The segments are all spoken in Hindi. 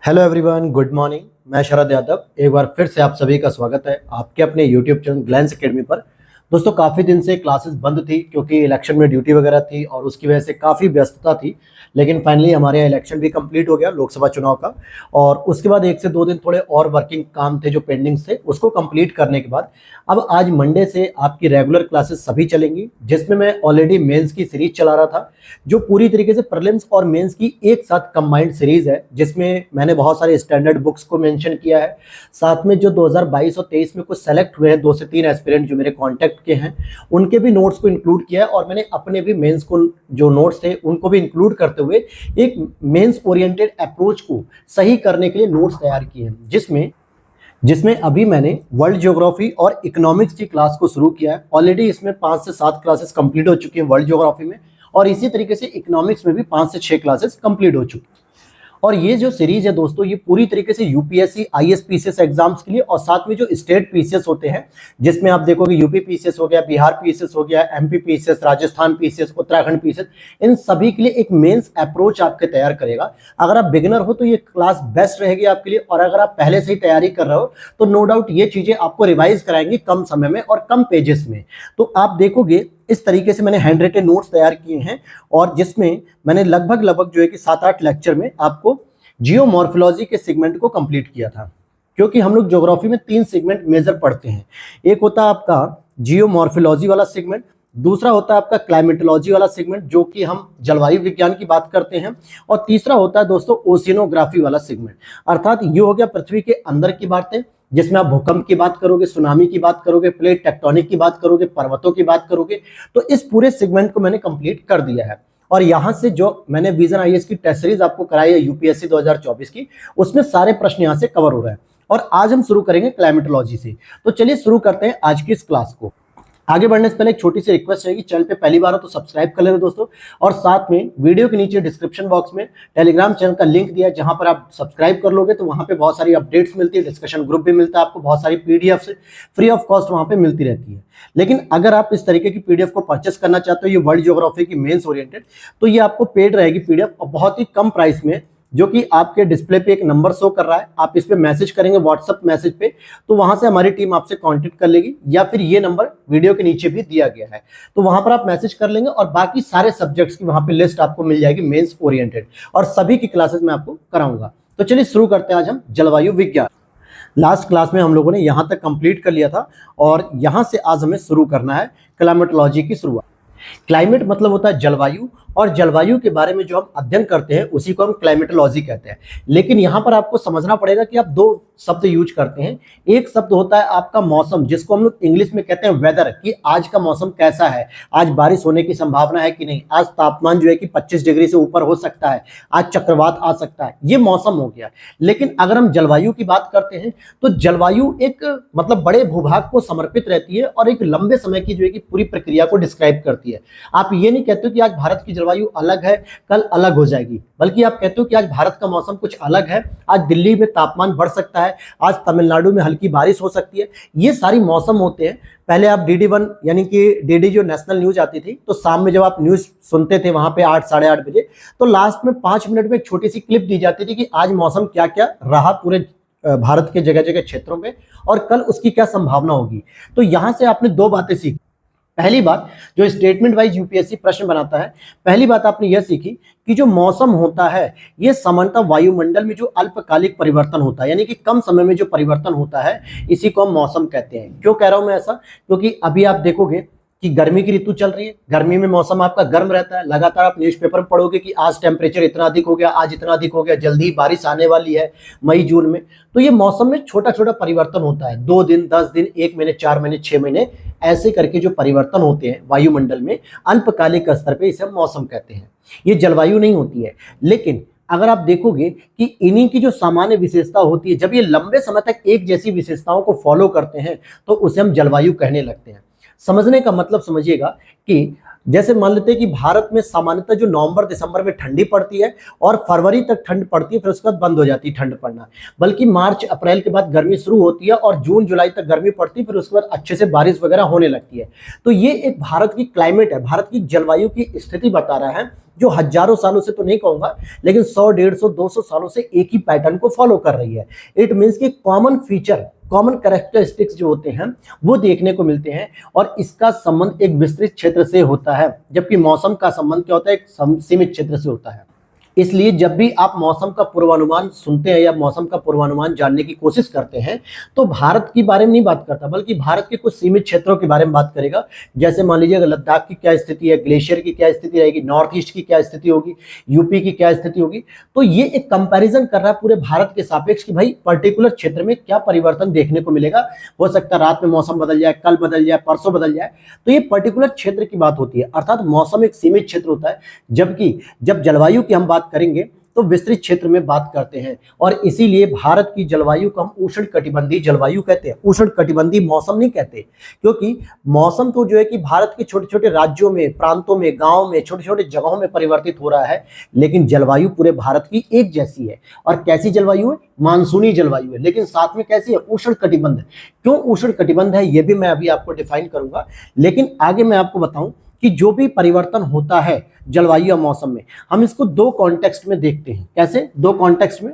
Hello everyone, good morning. मैं शरद यादव एक बार फिर से आप सभी का स्वागत है आपके अपने यूट्यूब चैनल ग्लैंस एकेडमी पर। दोस्तों, काफ़ी दिन से क्लासेस बंद थी क्योंकि इलेक्शन में ड्यूटी वगैरह थी और उसकी वजह से काफ़ी व्यस्तता थी। लेकिन फाइनली हमारे यहाँ इलेक्शन भी कंप्लीट हो गया, लोकसभा चुनाव का। और उसके बाद 1 से 2 दिन थोड़े और वर्किंग काम थे जो पेंडिंग थे, उसको कंप्लीट करने के बाद अब आज मंडे से आपकी रेगुलर क्लासेस सभी चलेंगी, जिसमें मैं ऑलरेडी मेंस की सीरीज चला रहा था, जो पूरी तरीके से प्रीलिम्स और मेंस की एक साथ कंबाइंड सीरीज है, जिसमें मैंने बहुत सारे स्टैंडर्ड बुक्स को मेंशन किया है। साथ में जो 2022 और 23 में कुछ सेलेक्ट हुए हैं 2 से 3 एस्पिरेंट जो मेरे कांटेक्ट के हैं, उनके भी नोट्स को इंक्लूड किया है। और मैंने अपने भी मेंस को जो नोट्स थे उनको भी इंक्लूड करते हुए एक मेंस ओरिएंटेड अप्रोच को सही करने के लिए नोट्स तैयार किए हैं, जिसमें जिसमें अभी मैंने वर्ल्ड ज्योग्राफी और इकोनॉमिक्स की क्लास को शुरू किया है। ऑलरेडी इसमें 5 से 7 क्लासेस कंप्लीट हो चुकी हैं वर्ल्ड ज्योग्राफी में, और इसी तरीके से इकोनॉमिक्स में भी 5 से 6 क्लासेस कंप्लीट हो चुकी हैं। और ये जो सीरीज है दोस्तों, ये पूरी तरीके से यूपीएससी आईएएस एग्जाम्स के लिए, और साथ में जो स्टेट पीसीएस होते हैं, जिसमें आप देखोगे यूपी पीसीएस हो गया, बिहार पीसीएस हो गया, MP PCS, Rajasthan PCS, Uttarakhand PCS, इन सभी के लिए एक मेंस अप्रोच आपके तैयार करेगा। अगर आप बिगिनर हो तो ये क्लास बेस्ट रहेगी आपके लिए, और अगर आप पहले से ही तैयारी कर रहे हो तो नो डाउट ये चीजें आपको रिवाइज कराएंगी कम समय में और कम पेजेस में। तो आप देखोगे इस तरीके से मैंने हैंड रिटन नोट्स तैयार किए हैं, और जिसमें मैंने लगभग जो है कि 7-8 लेक्चर में आपको जियोमॉर्फोलॉजी के सेगमेंट को कंप्लीट किया था। क्योंकि हम लोग ज्योग्राफी में 3 सेगमेंट मेजर पढ़ते हैं। एक होता है आपका जियोमॉर्फोलॉजी वाला सेगमेंट, दूसरा होता है आपका क्लाइमेटोलॉजी वाला सेगमेंट जो कि हम जलवायु विज्ञान की बात करते हैं, और तीसरा होता है दोस्तों ओशिनोग्राफी वाला सेगमेंट। अर्थात ये हो गया पृथ्वी के अंदर की बातें, जिसमें आप भूकंप की बात करोगे, सुनामी की बात करोगे, प्लेट टेक्टोनिक की बात करोगे, पर्वतों की बात करोगे। तो इस पूरे सेगमेंट को मैंने कंप्लीट कर दिया है। और यहां से जो मैंने विजन आईएएस की टेस्ट सीरीज आपको कराई है यूपीएससी 2024 की, उसमें सारे प्रश्न यहां से कवर हो रहे हैं। और आज हम शुरू करेंगे क्लाइमेटोलॉजी से। तो चलिए शुरू करते हैं आज की इस क्लास को। आगे बढ़ने से पहले एक छोटी सी रिक्वेस्ट रहेगी, चैनल पे पहली बार हो तो सब्सक्राइब कर लेना दोस्तों, और साथ में वीडियो के नीचे डिस्क्रिप्शन बॉक्स में टेलीग्राम चैनल का लिंक दिया है, जहां पर आप सब्सक्राइब कर लोगे तो वहां पे बहुत सारी अपडेट्स मिलती है, डिस्कशन ग्रुप भी मिलता है आपको, बहुत सारी पीडीएफ फ्री ऑफ कॉस्ट वहां पे मिलती रहती है। लेकिन अगर आप इस तरीके की पीडीएफ को परचेस करना चाहते हो, ये वर्ल्ड ज्योग्राफी की मेंस ओरिएंटेड, तो ये आपको पेड रहेगी पीडीएफ, और बहुत ही कम प्राइस में, जो कि आपके डिस्प्ले पे एक नंबर शो कर रहा है, आप इस पे मैसेज करेंगे व्हाट्सएप मैसेज पे, तो वहां से हमारी टीम आपसे कांटेक्ट कर लेगी, या फिर ये नंबर वीडियो के नीचे भी दिया गया है, तो वहां पर आप मैसेज कर लेंगे और बाकी सारे सब्जेक्ट्स की वहां पे लिस्ट आपको मिल जाएगी मेंस ओरिएंटेड, और सभी की क्लासेस मैं आपको कराऊंगा। तो चलिए शुरू करते हैं आज हम जलवायु विज्ञान। लास्ट क्लास में हम लोगों ने यहां तक कंप्लीट कर लिया था, और यहां से आज हमें शुरू करना है क्लाइमेटोलॉजी की शुरुआत। क्लाइमेट मतलब होता है जलवायु, और जलवायु के बारे में जो हम अध्ययन करते हैं उसी को हम क्लाइमेटोलॉजी कहते हैं। लेकिन यहां पर आपको समझना पड़ेगा कि आप 2 शब्द यूज करते हैं। एक शब्द होता है आपका मौसम, जिसको हम लोग इंग्लिश में कहते हैं वेदर, कि आज का मौसम कैसा है, आज बारिश होने की संभावना है कि नहीं, आज तापमान जो है कि 25 डिग्री से ऊपर हो सकता है, आज चक्रवात आ सकता है, ये मौसम हो गया। लेकिन अगर हम जलवायु की बात करते हैं तो जलवायु एक मतलब बड़े भूभाग को समर्पित रहती है, और एक लंबे समय की जो है कि पूरी प्रक्रिया को डिस्क्राइब करती है। आप ये नहीं कहते हो कि आज भारत की जलवायु अलग है, कल अलग हो जाएगी, बल्कि आप कहते हो कि आज भारत का मौसम कुछ अलग है, आज दिल्ली में तापमान बढ़ सकता है, आज तमिलनाडु में हल्की बारिश हो सकती है। ये सारी मौसम होते हैं। पहले आप DD1 यानी कि डीडी जो नेशनल न्यूज आती थी, तो शाम में जब आप न्यूज सुनते थे वहां पे 8 साढ़े 8 बजे, तो लास्ट में 5 मिनट में एक छोटी सी क्लिप दी जाती थी कि आज मौसम क्या क्या रहा पूरे भारत के जगह जगह क्षेत्रों में, और कल उसकी क्या संभावना होगी। तो यहां से आपने 2 बातें सीखी। पहली बात, जो स्टेटमेंट वाइज यूपीएससी प्रश्न बनाता है, पहली बात आपने यह सीखी कि जो मौसम होता है ये सामान्यतः वायुमंडल में जो अल्पकालिक परिवर्तन होता है, यानी कि कम समय में जो परिवर्तन होता है, इसी को हम मौसम कहते हैं। क्यों कह रहा हूं मैं ऐसा? क्योंकि अभी आप देखोगे कि गर्मी की ऋतु चल रही है, गर्मी में मौसम आपका गर्म रहता है, लगातार आप न्यूज़पेपर में पढ़ोगे कि आज टेम्परेचर इतना अधिक हो गया, आज इतना अधिक हो गया, जल्दी ही बारिश आने वाली है मई जून में। तो ये मौसम में छोटा छोटा परिवर्तन होता है, 2 दिन, 10 दिन, 1 महीने, 4 महीने, 6 महीने, ऐसे करके जो परिवर्तन होते हैं वायुमंडल में अल्पकालिक स्तर पे, इसे हम मौसम कहते हैं। ये जलवायु नहीं होती है। लेकिन अगर आप देखोगे कि इन्हीं की जो सामान्य विशेषता होती है, जब ये लंबे समय तक एक जैसी विशेषताओं को फॉलो करते हैं तो उसे हम जलवायु कहने लगते हैं। समझने का मतलब समझिएगा कि जैसे मान लेते हैं कि भारत में सामान्यतः जो नवंबर दिसंबर में ठंडी पड़ती है और फरवरी तक ठंड पड़ती है, फिर उसके बाद बंद हो जाती है ठंड पड़ना, बल्कि मार्च अप्रैल के बाद गर्मी शुरू होती है और जून जुलाई तक गर्मी पड़ती है, फिर उसके बाद अच्छे से बारिश वगैरह होने लगती है। तो ये एक भारत की क्लाइमेट है, भारत की जलवायु की स्थिति बता रहा है जो हजारों सालों से तो नहीं कहूंगा, लेकिन 100, 150, 200 सालों से एक ही पैटर्न को फॉलो कर रही है। इट मीन्स कि कॉमन फीचर, कॉमन कैरेक्टरिस्टिक्स जो होते हैं वो देखने को मिलते हैं, और इसका संबंध एक विस्तृत क्षेत्र से होता है, जबकि मौसम का संबंध क्या होता है, एक सीमित क्षेत्र से होता है। इसलिए जब भी आप मौसम का पूर्वानुमान सुनते हैं या मौसम का पूर्वानुमान जानने की कोशिश करते हैं, तो भारत के बारे में नहीं बात करता, बल्कि भारत के कुछ सीमित क्षेत्रों के बारे में बात करेगा। जैसे मान लीजिए लद्दाख की क्या स्थिति है, ग्लेशियर की क्या स्थिति रहेगी, नॉर्थ ईस्ट की क्या स्थिति होगी, यूपी की क्या स्थिति होगी। तो ये एक कंपैरिजन कर रहा है पूरे भारत के सापेक्ष कि भाई पर्टिकुलर क्षेत्र में क्या परिवर्तन देखने को मिलेगा। हो सकता है रात में मौसम बदल जाए, कल बदल जाए, परसों बदल जाए। तो ये पर्टिकुलर क्षेत्र की बात होती है, अर्थात मौसम एक सीमित क्षेत्र होता है, जबकि जब जलवायु की हम बात करेंगे तो विस्तृत क्षेत्र में बात करते हैं। और इसीलिए भारत की जलवायु को हम उष्ण कटिबंधीय जलवायु कहते हैं, उष्ण कटिबंधीय मौसम नहीं कहते, क्योंकि मौसम तो जो है कि भारत के छोटे छोटे राज्यों में, प्रांतों में, गांव में, छोटे छोटे जगहों में परिवर्तित हो रहा है, लेकिन जलवायु पूरे भारत की एक जैसी है। और कैसी जलवायु है? मानसूनी जलवायु है, लेकिन साथ में कैसी है? उष्ण कटिबंध। क्यों उष्ण कटिबंध है ये भी मैं अभी आपको डिफाइन करूंगा, लेकिन आगे मैं आपको बताऊं कि जो भी परिवर्तन होता है जलवायु या मौसम में, हम इसको दो कॉन्टेक्स्ट में देखते हैं। कैसे? दो कॉन्टेक्स्ट में।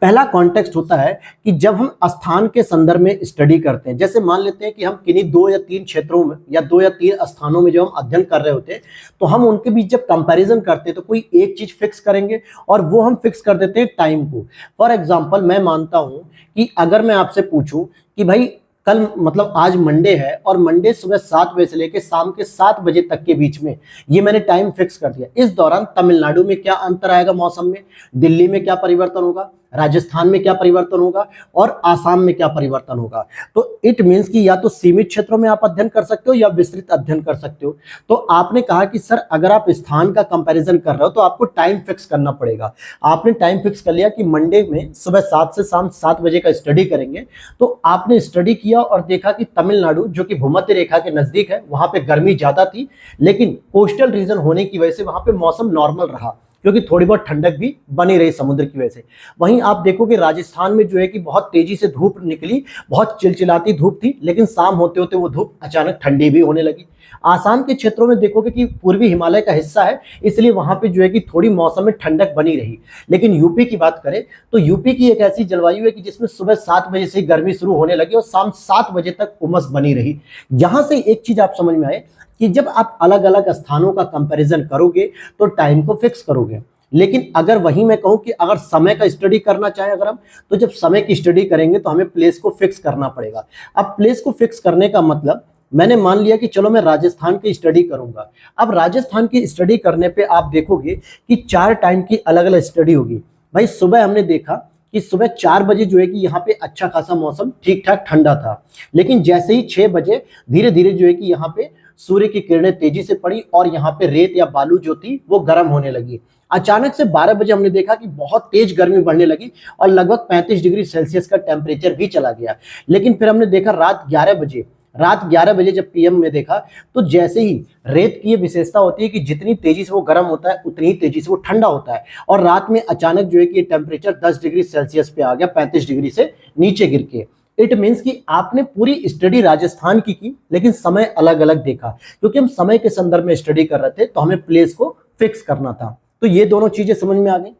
पहला कॉन्टेक्स्ट होता है कि जब हम स्थान के संदर्भ में स्टडी करते हैं, जैसे मान लेते हैं कि हम किन्हीं 2 या 3 क्षेत्रों में या 2 या 3 स्थानों में जो हम अध्ययन कर रहे होते हैं, तो हम उनके बीच जब कंपैरिजन करते हैं तो कोई एक चीज फिक्स करेंगे, और वो हम फिक्स कर देते हैं टाइम को। फॉर एग्जाम्पल, मैं मानता हूं कि अगर मैं आपसे पूछूं कि भाई कल मतलब आज मंडे है, और मंडे सुबह 7 बजे से लेकर शाम के 7 बजे तक के बीच में ये मैंने टाइम फिक्स कर दिया। इस दौरान तमिलनाडु में क्या अंतर आएगा मौसम में, दिल्ली में क्या परिवर्तन होगा, राजस्थान में क्या परिवर्तन होगा, और आसाम में क्या परिवर्तन होगा। तो इट मीन्स कि या तो सीमित क्षेत्रों में आप अध्ययन कर सकते हो या विस्तृत अध्ययन कर सकते हो। तो आपने कहा कि सर अगर आप स्थान का कंपैरिजन कर रहे हो तो आपको टाइम फिक्स करना पड़ेगा। आपने टाइम फिक्स कर लिया कि मंडे में सुबह 7 से शाम 7 बजे का स्टडी करेंगे। तो आपने स्टडी किया और देखा कि तमिलनाडु जो कि भूमध्य रेखा के नजदीक है, वहां पे गर्मी ज्यादा थी, लेकिन कोस्टल रीजन होने की वजह से वहां पे मौसम नॉर्मल रहा, क्योंकि थोड़ी बहुत ठंडक भी बनी रही समुद्र की वजह से। वहीं आप देखोगे राजस्थान में जो है कि बहुत तेजी से धूप निकली, बहुत चिलचिलाती धूप थी, लेकिन शाम होते होते वो धूप अचानक ठंडी भी होने लगी। आसाम के क्षेत्रों में देखोगे कि पूर्वी हिमालय का हिस्सा है, इसलिए वहां पे जो है कि थोड़ी मौसम में ठंडक बनी रही। लेकिन यूपी की बात करें तो यूपी की एक ऐसी जलवायु है कि जिसमें सुबह 7 बजे से गर्मी शुरू होने लगी और शाम 7 बजे तक उमस बनी रही। यहां से एक चीज आप समझ में आए कि जब आप अलग अलग स्थानों का कंपैरिजन करोगे तो टाइम को फिक्स करोगे। लेकिन अगर वहीं मैं कहूं कि अगर समय का स्टडी करना चाहें अगर हम, तो जब समय की स्टडी करेंगे तो हमें प्लेस को फिक्स करना पड़ेगा। अब प्लेस को फिक्स करने का मतलब, मैंने मान लिया कि चलो मैं राजस्थान की स्टडी करूंगा। अब राजस्थान की स्टडी करने पे आप देखोगे कि 4 टाइम की अलग अलग स्टडी होगी। भाई सुबह हमने देखा कि सुबह 4 बजे जो है कि यहाँ पे अच्छा खासा मौसम ठीक ठाक ठंडा था, लेकिन जैसे ही 6 बजे धीरे धीरे जो है कि यहाँ पे सूर्य की किरणें तेजी से पड़ी और यहाँ पे रेत या बालू जो थी वो गर्म होने लगी। अचानक से 12 बजे हमने देखा कि बहुत तेज गर्मी बढ़ने लगी और लगभग 35 डिग्री सेल्सियस का टेम्परेचर भी चला गया। लेकिन फिर हमने देखा रात 11 बजे जब पीएम में देखा, तो जैसे ही रेत की ये विशेषता होती है कि जितनी तेजी से वो गर्म होता है उतनी ही तेजी से वो ठंडा होता है, और रात में अचानक जो है कि टेम्परेचर 10 डिग्री सेल्सियस पे आ गया, 35 डिग्री से नीचे गिर के। इट मीन्स कि आपने पूरी स्टडी राजस्थान की लेकिन समय अलग अलग देखा, क्योंकि हम समय के संदर्भ में स्टडी कर रहे थे तो हमें प्लेस को फिक्स करना था। तो ये दोनों चीजें समझ में आ गई।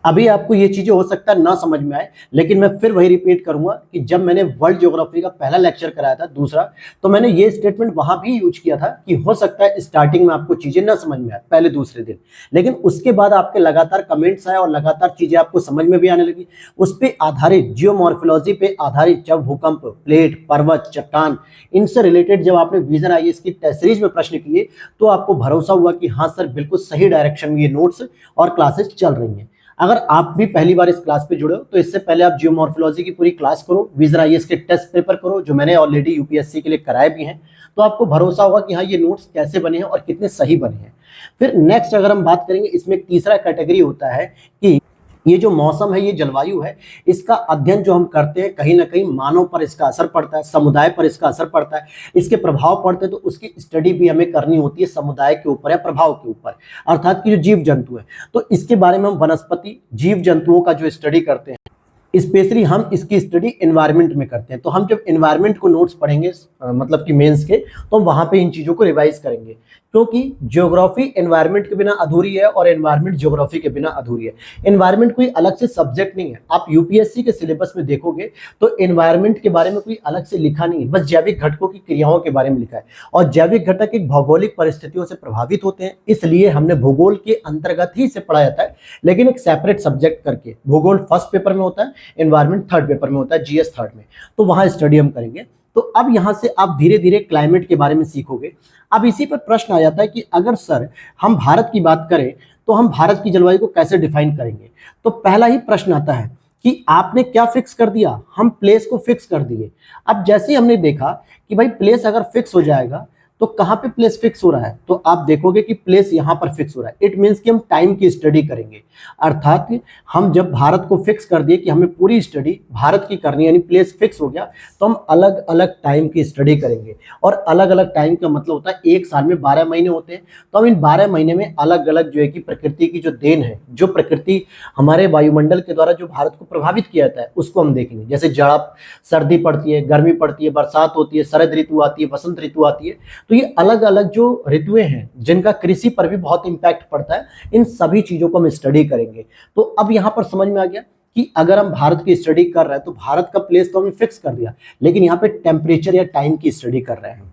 अभी आपको ये चीजें हो सकता है ना समझ में आए, लेकिन मैं फिर वही रिपीट करूंगा कि जब मैंने वर्ल्ड ज्योग्राफी का पहला लेक्चर कराया था, दूसरा, तो मैंने ये स्टेटमेंट वहां भी यूज किया था कि हो सकता है स्टार्टिंग में आपको चीजें ना समझ में आए पहले दूसरे दिन, लेकिन उसके बाद आपके लगातार कमेंट्स आए और लगातार चीजें आपको समझ में भी आने लगी। उस पर आधारित, जियोमॉर्फोलॉजी पे आधारित, जब भूकंप, प्लेट, पर्वत, चट्टान, इनसे रिलेटेड जब आपने विजन आईएएस की टेस्ट सीरीज में प्रश्न किए, तो आपको भरोसा हुआ कि हाँ सर बिल्कुल सही डायरेक्शन में ये नोट्स और क्लासेस चल रही हैं। अगर आप भी पहली बार इस क्लास पे जुड़े हो तो इससे पहले आप जियोमॉर्फोलॉजी की पूरी क्लास करो, विजन आईएएस के टेस्ट पेपर करो जो मैंने ऑलरेडी यूपीएससी के लिए कराए भी हैं, तो आपको भरोसा होगा कि हाँ ये नोट्स कैसे बने हैं और कितने सही बने हैं। फिर नेक्स्ट अगर हम बात करेंगे, इसमें एक तीसरा कैटेगरी होता है कि ये जो मौसम है, ये जलवायु है, इसका अध्ययन जो हम करते हैं कहीं ना कहीं मानव पर इसका असर पड़ता है, समुदाय पर इसका असर पड़ता है, इसके प्रभाव पड़ते हैं, तो उसकी स्टडी भी हमें करनी होती है समुदाय के ऊपर या प्रभाव के ऊपर, अर्थात कि जो जीव जंतु है। तो इसके बारे में हम वनस्पति जीव जंतुओं का जो स्टडी करते हैं, स्पेशली हम इसकी स्टडी एनवायरनमेंट में करते हैं। तो हम जब एनवायरनमेंट को नोट्स पढ़ेंगे मतलब कि मेंस के, तो हम वहां पे इन चीजों को रिवाइज करेंगे, क्योंकि ज्योग्राफी एनवायरनमेंट के बिना अधूरी है और एनवायरनमेंट ज्योग्राफी के बिना अधूरी है। एनवायरनमेंट कोई अलग से सब्जेक्ट नहीं है। आप यूपीएससी के सिलेबस में देखोगे तो एनवायरनमेंट के बारे में कोई अलग से लिखा नहीं है, बस जैविक घटकों की क्रियाओं के बारे में लिखा है। और जैविक घटक एक भौगोलिक परिस्थितियों से प्रभावित होते हैं, इसलिए हमने भूगोल के अंतर्गत ही इसे पढ़ा जाता है, लेकिन एक सेपरेट सब्जेक्ट करके। भूगोल फर्स्ट पेपर में होता है, एनवायरनमेंट थर्ड पेपर में होता है, जीएस थर्ड में। तो वहां स्टडी हम करेंगे। तो अब यहां से आप धीरे धीरे क्लाइमेट के बारे में सीखोगे। अब इसी पर प्रश्न आ जाता है कि अगर सर हम भारत की बात करें तो हम भारत की जलवायु को कैसे डिफाइन करेंगे। तो पहला ही प्रश्न आता है कि आपने क्या फिक्स कर दिया, हम प्लेस को फिक्स कर दिए। अब जैसे ही हमने देखा कि भाई प्लेस अगर फिक्स हो जाएगा तो कहां पे प्लेस फिक्स हो रहा है, तो आप देखोगे कि प्लेस यहां पर फिक्स हो रहा है। इट मींस कि हम टाइम की स्टडी करेंगे। अर्थात हम जब भारत को फिक्स कर दिए कि हमें पूरी स्टडी भारत की करनी है, यानी प्लेस फिक्स हो गया, तो हम अलग अलग टाइम की स्टडी करेंगे। और अलग अलग टाइम का मतलब होता है एक साल में 12 महीने होते हैं, तो हम इन 12 महीने में अलग अलग जो है कि प्रकृति की जो देन है, जो प्रकृति हमारे वायुमंडल के द्वारा जो भारत को प्रभावित किया जाता है, उसको हम देखेंगे। जैसे जाड़ा, सर्दी पड़ती है, गर्मी पड़ती है, बरसात होती है, शरद ऋतु आती है, बसंत ऋतु आती है। तो ये अलग अलग जो ऋतुएं हैं जिनका कृषि पर भी बहुत इंपैक्ट पड़ता है, इन सभी चीजों को हम स्टडी करेंगे। तो अब यहां पर समझ में आ गया कि अगर हम भारत की स्टडी कर रहे हैं तो भारत का प्लेस तो हमने फिक्स कर दिया, लेकिन यहाँ पे टेम्परेचर या टाइम की स्टडी कर रहे हैं।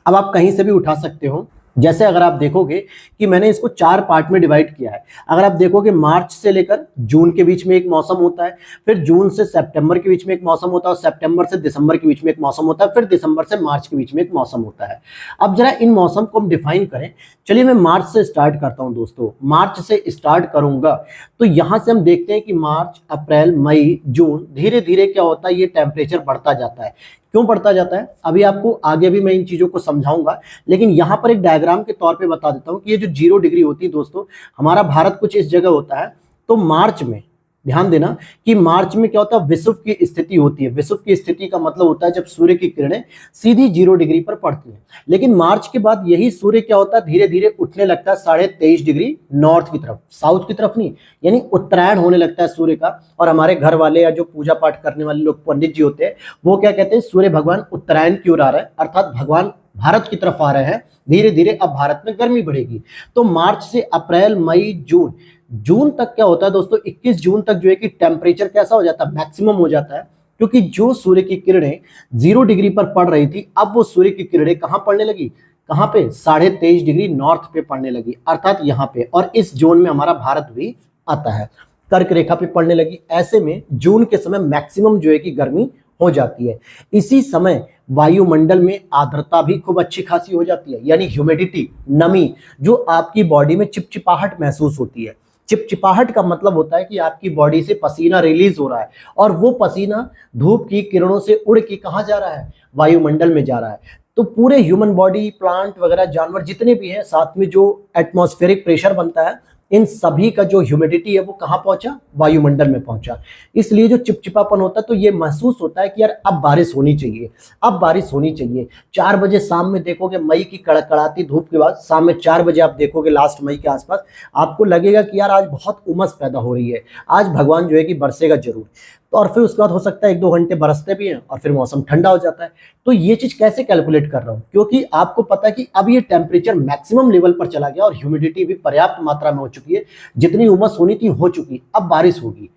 अब आप कहीं से भी उठा सकते हो। जैसे अगर आप देखोगे कि मैंने इसको 4 पार्ट में डिवाइड किया है। अगर आप देखोगे मार्च से लेकर जून के बीच में एक मौसम होता है, फिर जून से सितंबर के बीच में एक मौसम होता है, और सितंबर से दिसंबर के बीच में एक मौसम होता है, फिर दिसंबर से मार्च के बीच में एक मौसम होता है। अब जरा इन मौसम को हम डिफाइन करें। चलिए मैं मार्च से स्टार्ट करता हूं दोस्तों। मार्च से स्टार्ट करूंगा तो यहां से हम देखते हैं कि मार्च, अप्रैल, मई, जून, धीरे धीरे क्या होता है, ये टेम्परेचर बढ़ता जाता है। क्यों बढ़ता जाता है, अभी आपको आगे भी मैं इन चीजों को समझाऊंगा, लेकिन यहां पर एक डायग्राम के तौर पे बता देता हूं कि ये जो 0 डिग्री होती है दोस्तों, हमारा भारत कुछ इस जगह होता है। तो मार्च में ध्यान देना कि मार्च में क्या होता है, विषुव की स्थिति होती है। विषुव की स्थिति का मतलब होता है जब सूर्य की किरणें सीधी 0 डिग्री पर पड़ती हैं। लेकिन मार्च के बाद यही सूर्य क्या होता है, धीरे धीरे उठने लगता है 23.5 डिग्री नॉर्थ की तरफ, साउथ की तरफ नहीं, यानी उत्तरायण होने लगता है सूर्य का। और हमारे घर वाले या जो पूजा पाठ करने वाले लोग पंडित जी होते हैं, वो क्या कहते हैं, सूर्य भगवान उत्तरायण की ओर आ रहे हैं, अर्थात भगवान भारत की तरफ आ रहे हैं। धीरे धीरे अब भारत में गर्मी बढ़ेगी। तो मार्च से अप्रैल, मई, जून, जून तक क्या होता है दोस्तों, 21 जून तक जो है कि टेम्परेचर कैसा हो जाता है, मैक्सिमम हो जाता है। क्योंकि जो सूर्य की किरणें 0 डिग्री पर पड़ रही थी, अब वो सूर्य की किरणें कहां पड़ने लगी, कहां पे, 23.5 डिग्री नॉर्थ पे पड़ने लगी, अर्थात यहाँ पे। और इस जोन में हमारा भारत भी आता है, कर्क रेखा पे पड़ने लगी। ऐसे में जून के समय मैक्सिमम जो है कि गर्मी हो जाती है। इसी समय वायुमंडल में आर्द्रता भी खूब अच्छी खासी हो जाती है, यानी ह्यूमिडिटी, नमी, जो आपकी बॉडी में चिपचिपाहट महसूस होती है। चिपचिपाहट का मतलब होता है कि आपकी बॉडी से पसीना रिलीज हो रहा है, और वो पसीना धूप की किरणों से उड़ के कहाँ जा रहा है, वायुमंडल में जा रहा है। तो पूरे ह्यूमन बॉडी, प्लांट वगैरह, जानवर जितने भी हैं, साथ में जो एटमॉस्फेरिक प्रेशर बनता है, इन सभी का जो ह्यूमिडिटी है वो कहाँ पहुंचा, वायुमंडल में पहुंचा। इसलिए जो चिपचिपापन होता है, तो ये महसूस होता है कि यार अब बारिश होनी चाहिए, अब बारिश होनी चाहिए। 4 बजे शाम में देखोगे, मई की कड़कड़ाती धूप के बाद शाम में 4 बजे आप देखोगे लास्ट मई के आसपास, आपको लगेगा कि यार आज बहुत उमस पैदा हो रही है, आज भगवान जो है कि बरसेगा जरूर। तो और फिर उसके बाद हो सकता है 1-2 घंटे बरसते भी हैं और फिर मौसम ठंडा हो जाता है। तो ये चीज कैसे कैलकुलेट कर रहा हूं, क्योंकि आपको पता है कि अब ये टेम्परेचर मैक्सिमम लेवल पर चला गया और ह्यूमिडिटी भी पर्याप्त मात्रा में हो चुकी है, जितनी उमस होनी थी हो चुकी, अब बारिश होगी।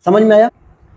समझ में आया।